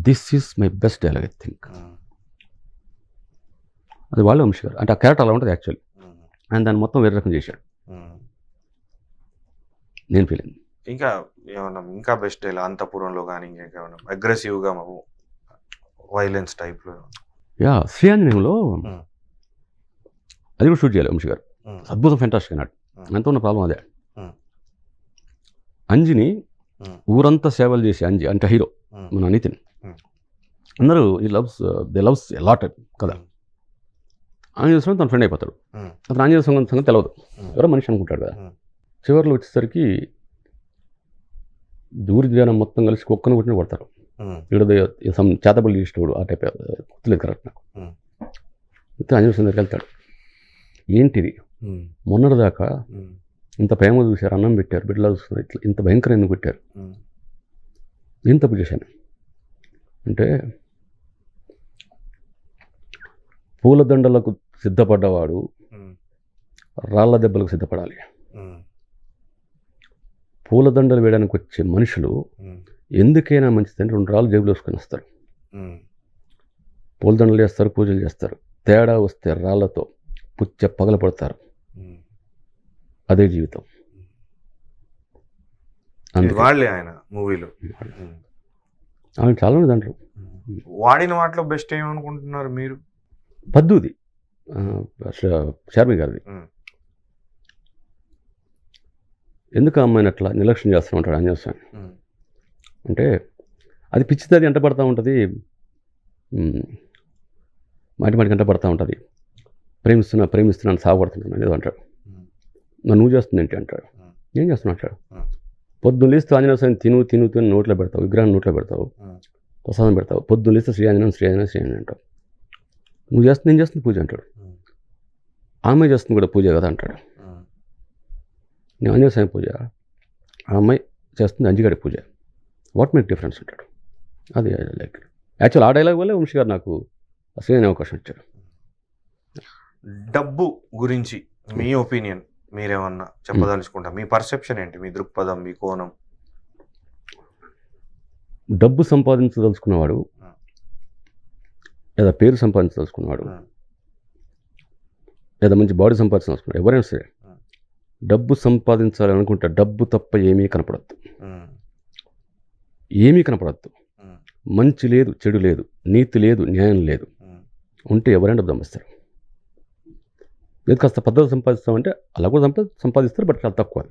This is my best dialogue I think. అది వాళ్ళే వంశీ గారు, అంటే ఆ క్యారెక్టర్ అలా ఉంటుంది యాక్చువల్లీ, ఆయన దాన్ని మొత్తం వేరే రకం చేశాడు, నేను ఫీల్ అయింది. ఇంకా ఏమన్నా ఇంకా బెస్ట్ డైలాగ్ అంతపురంలో కానీ ఇంకేమైనా అగ్రెసివ్గా వైలెన్స్ టైప్లో? యా, శ్రీయాంజనేయంలో అది కూడా షూట్ చేయాలి వంశీ గారు, అద్భుతం ఫెంటాస్టిక్ అన్నాడు. ఎంతో ఉన్న ప్రాబ్లం అదే, అంజిని ఊరంతా సేవలు చేసి, అంజి అంటే హీరో మన నితిన్, అందరూ దే లవ్స్ ఎలాట్ కదా. ఆంజనేయ స్వామి తన ఫ్రెండ్ అయిపోతాడు, అతను ఆంజనేయ స్వామి సంగతి తెలియదు, ఎవరో మనిషి అనుకుంటాడు కదా. చివరిలో వచ్చేసరికి ఊరి జనం మొత్తం కలిసి కుక్కను కొట్టిన కొడతారు, ఇక్కడ చేతబడి ఇష్టడు ఆ టైప్, గుర్తులేదు కరెక్ట్ నాకు. ఆంజనేయ స్వామి దగ్గరికి వెళ్తాడు, ఏంటిది మొన్నటిదాకా ఇంత ప్రేమ చూశారు, అన్నం పెట్టారు, బిడ్డలా చూస్తున్నారు, ఇట్లా ఇంత భయంకరం ఎందుకు పెట్టారు, ఏం తప్పు చేశాను అంటే, పూలదండలకు సిద్ధపడ్డవాడు రాళ్ల దెబ్బలకు సిద్ధపడాలి, పూలదండలు వేయడానికి వచ్చే మనుషులు ఎందుకైనా మంచిదని 2 రాళ్ళు జేబులు వేసుకొని వస్తారు, పూలదండలు చేస్తారు, పూజలు చేస్తారు, తేడా వస్తే రాళ్లతో పుచ్చ పగలపడతారు, అదే జీవితం. వాళ్ళే ఆయన మూవీలో ఆయన చాలా మంది అంటారు. వాడిన వాటిలో బెస్ట్ ఏమనుకుంటున్నారు మీరు? పద్దుది షర్మి గారిది, ఎందుకు అమ్మాయిని అట్లా నిర్లక్ష్యం చేస్తూ ఉంటాడు ఆంజనేయ స్వామి అంటే, అది పిచ్చిది, అది ఎంట పడుతూ ఉంటుంది, మాటి మాటి గంట పడతా ఉంటుంది. ప్రేమిస్తున్నాను సాగుపడుతున్నాను ఏదో అంటాడు. మరి నువ్వు చేస్తుంది ఏంటి అంటాడు. ఏం చేస్తున్నా అంటాడు. పొద్దున్న లేస్తే ఆంజనేయ స్వామిని తిను నోట్లో పెడతావు, విగ్రహం నోట్లో పెడతావు, ప్రసాదం పెడతావు. పొద్దున్న లేస్తే శ్రీ ఆంజనేయం అంటావు. నువ్వు చేస్తుంది ఏం చేస్తుంది పూజ అంటాడు. ఆమె చేస్తుంది కూడా పూజ కదా అంటాడు. నేను ఆంజనేయ స్వామి పూజ, ఆ అమ్మాయి చేస్తుంది అంజిగాడి పూజ. వాట్ మేక్ డిఫరెన్స్ అంటాడు. అది లైక్ యాక్చువల్ ఆ డైలాగ్ వల్లే వంశీ గారు నాకు అసలు అవకాశం ఇచ్చాడు. డబ్బు గురించి మీ ఒపీనియన్ మీరేమన్నా చెప్పదలుచుకుంటా? మీ పర్సెప్షన్ ఏంటి, మీ దృక్పథం, మీ కోణం? డబ్బు సంపాదించదలుచుకున్నవాడు లేదా పేరు సంపాదించదలుచుకున్నవాడు లేదా మంచి బాడీ సంపాదించదలుచుకున్నాడు ఎవరైనా సరే డబ్బు సంపాదించాలి అనుకుంటే డబ్బు తప్ప ఏమీ కనపడద్దు. ఏమీ కనపడద్దు. మంచి లేదు, చెడు లేదు, నీతి లేదు, న్యాయం లేదు. ఉంటే ఎవరైనా డబ్బు సంపాదిస్తారు. లేదు కాస్త పద్ధతి సంపాదిస్తామంటే అలా కూడా సంపాదిస్తారు, బట్ చాలా తక్కువ.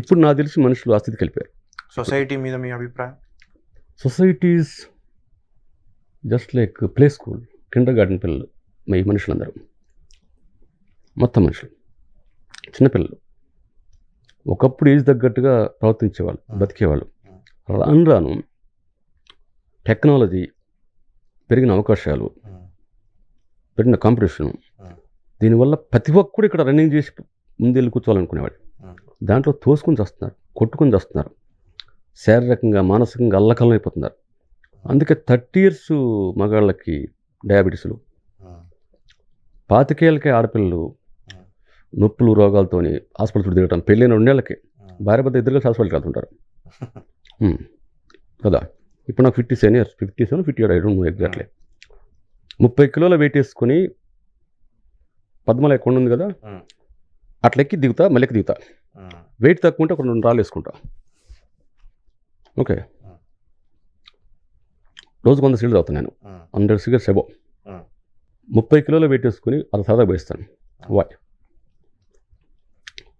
ఇప్పుడు నాకు తెలిసి మనుషులు ఆ స్థితికి వెళ్ళిపోయారు. సొసైటీ మీద మీ అభిప్రాయం? Societies just like play school, Kinder garden పిల్లలు. ఈ మనుషులందరూ మొత్తం మనుషులు, చిన్నపిల్లలు. ఒకప్పుడు ఏజ్ తగ్గట్టుగా ప్రవర్తించేవాళ్ళు, బతికేవాళ్ళు. రాను టెక్నాలజీ పెరిగిన అవకాశాలు, పెరిగిన కాంపిటీషను, దీనివల్ల ప్రతి ఒక్కరు ఇక్కడ రన్నింగ్ చేసి ముందెళ్ళి కూర్చోవాలనుకునేవాడు. దాంట్లో తోసుకొని చేస్తున్నారు, కొట్టుకొని చేస్తున్నారు, శారీరకంగా మానసికంగా అల్లకల్లం అయిపోతున్నారు. అందుకే 30 years మగాళ్ళకి డయాబెటీసులు, 25 ఏళ్ళకే ఆడపిల్లలు నొప్పులు రోగాలతోని హాస్పిటల్ తిరగటం. పెళ్ళైన 2 ఏళ్ళకి భార్య భర్త ఇద్దరు హాస్పిటల్కి వెళ్తుంటారు కదా. ఇప్పుడు నాకు 57 years, 58 I don't know exactly. 30 కిలోల వెయిట్ వేసుకొని పద్మల కొండ ఉంది కదా, అట్లా ఎక్కి దిగుతా, మళ్ళీ ఎక్కి దిగుతా. వెయిట్ తక్కువ ఉంటే ఒక 2 రాళ్ళు వేసుకుంటా. ఓకే, రోజుకు 100 సిగరెట్లు తాగుతాను నేను, 100 cigarettes అబో. 30 కిలోల వెయిట్ వేసుకుని అది సరదాగా పోయిస్తాను. వై?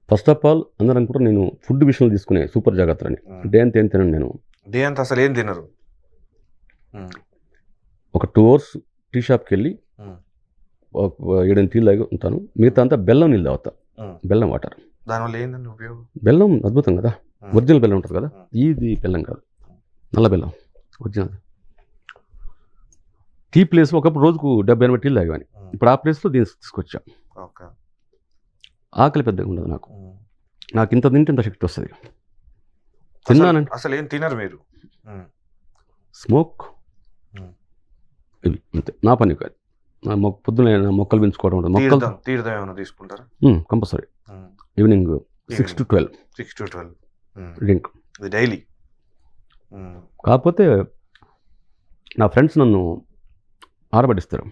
ఫస్ట్ ఆఫ్ ఆల్ అందరూ అనుకుంటారు నేను ఫుడ్ విషయంలో తీసుకునే సూపర్ జాగ్రత్తలని. డే అంతా ఏం తినను నేను. డే అంతా అసలు ఏం తినరు? ఒక 2 hours టీ షాప్కి వెళ్ళి 7 టీలు తాగి ఉంటాను. మిగతా అంతా బెల్లం నీళ్ళు తాగుతా, బెల్లం వాటర్. దానివల్ల ఏంటంటే ఉపయోగం? బెల్లం అద్భుతం కదా, ఒరిజినల్ బెల్లం ఉంటుంది కదా. ఇది బెల్లం కాదు, నల్ల బెల్లం ఒరిజినల్. టీ ప్లేస్ ఒకప్పుడు రోజుకు 70-80 టీలు తాగేవాని. ఇప్పుడు ఆ ప్లేస్లో దీన్ని తీసుకొచ్చా. ఆకలి పెద్దగా ఉండదు నాకు ఇంత తింటే ఇంత శక్తి వస్తుంది. తిన్నానండి. అసలు ఏం తినరు మీరు? స్మోక్ ఇవి అంతే నా పని కాదు. పొద్దున మొక్కలు పెంచుకోవడం ఉంటుంది. మొక్కలు తీర్థం ఏమైనా తీసుకుంటారా? Compulsory evening 6 to 12 drink daily. కాకపోతే నా ఫ్రెండ్స్ నన్ను ఆరబడిస్తారు.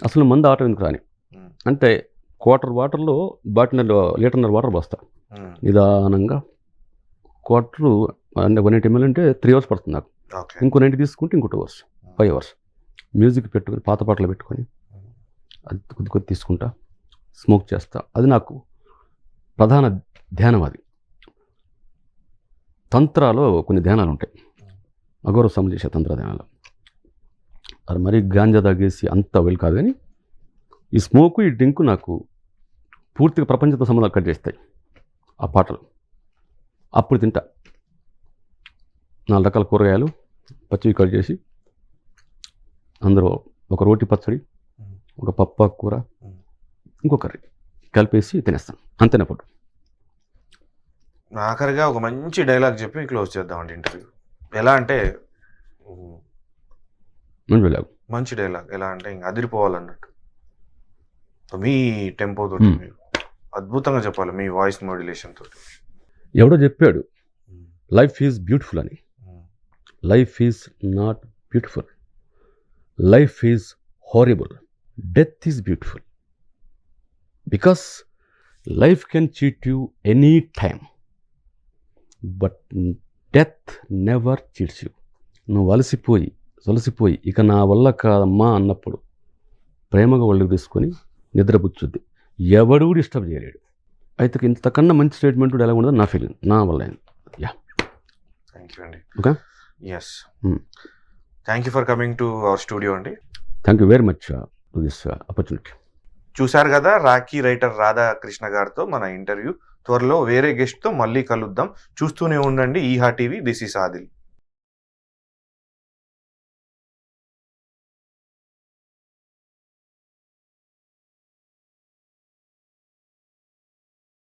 అసలు మందు ఆట ఎందుకు రాని అంటే క్వార్టర్ వాటర్లో లీటర్న్నర వాటర్ పోస్తా నిదానంగా. క్వార్టరు అంటే 180 ml అంటే 3 hours పడుతుంది నాకు. ఇంకో 90 తీసుకుంటే ఇంకో 2 hours, 5 hours. మ్యూజిక్ పెట్టుకొని పాత పాటలు పెట్టుకొని అది కొద్ది తీసుకుంటా, స్మోక్ చేస్తా. అది నాకు ప్రధాన ధ్యానం. అది తంత్రాలో కొన్ని ధ్యానాలు ఉంటాయి, అఘోర సమ చేసే తంత్ర ధ్యానాలు. అది మరీ గాంజా తాగేసి అంత వెల్ కాదు, కానీ ఈ స్మోకు ఈ డ్రింకు నాకు పూర్తిగా ప్రపంచంతో సంబంధాలు కట్ చేస్తాయి. ఆ పాటలు అప్పుడు తింటా. 4 రకాల కూరగాయలు పచ్చివి కట్ చేసి అందులో ఒక రోటి పచ్చడి, ఒక పప్పు కూర, ఇంకో కర్రీ కలిపేసి తినేస్తాను. అంతేనప్పుడు. ఆఖరిగా ఒక మంచి డైలాగ్ చెప్పి క్లోజ్ చేద్దామండి ఇంటర్వ్యూ. ఎలా అంటే మంచి డైలాగ్ ఎలా అంటే ఇంకా అదిరిపోవాలన్నట్టు. మీ టెంపో తోటి మీరు అద్భుతంగా చెప్పాలి, మీ వాయిస్ మాడ్యులేషన్ తోటి. ఎవడో చెప్పాడు లైఫ్ ఈజ్ బ్యూటిఫుల్ అని. Life is not beautiful, life is horrible. Death is beautiful because life can cheat you any time, but death never cheats you. నువ్వు అలసిపోయి ఇక నా వల్ల కాదమ్మా అన్నప్పుడు ప్రేమగా ఒళ్ళకి తీసుకొని నిద్రపుచ్చుద్ది. ఎవడు డిస్టర్బ్ చేయలేడు. అయితే ఇంతకన్నా మంచి స్టేట్మెంట్ ఎలా ఉండదు నా ఫీలింగ్, నా వల్ల. థ్యాంక్ యూ అండి. Okay, yes. Thank you for coming to our studio అండి. Thank you very much to this opportunity. చూశారు కదా రాఖీ రైటర్ రాధాకృష్ణ గారితో మన ఇంటర్వ్యూ. త్వరలో వేరే గెస్ట్తో మళ్ళీ కలుద్దాం. చూస్తూనే ఉండండి ఈహా టీవీ. This is Adil.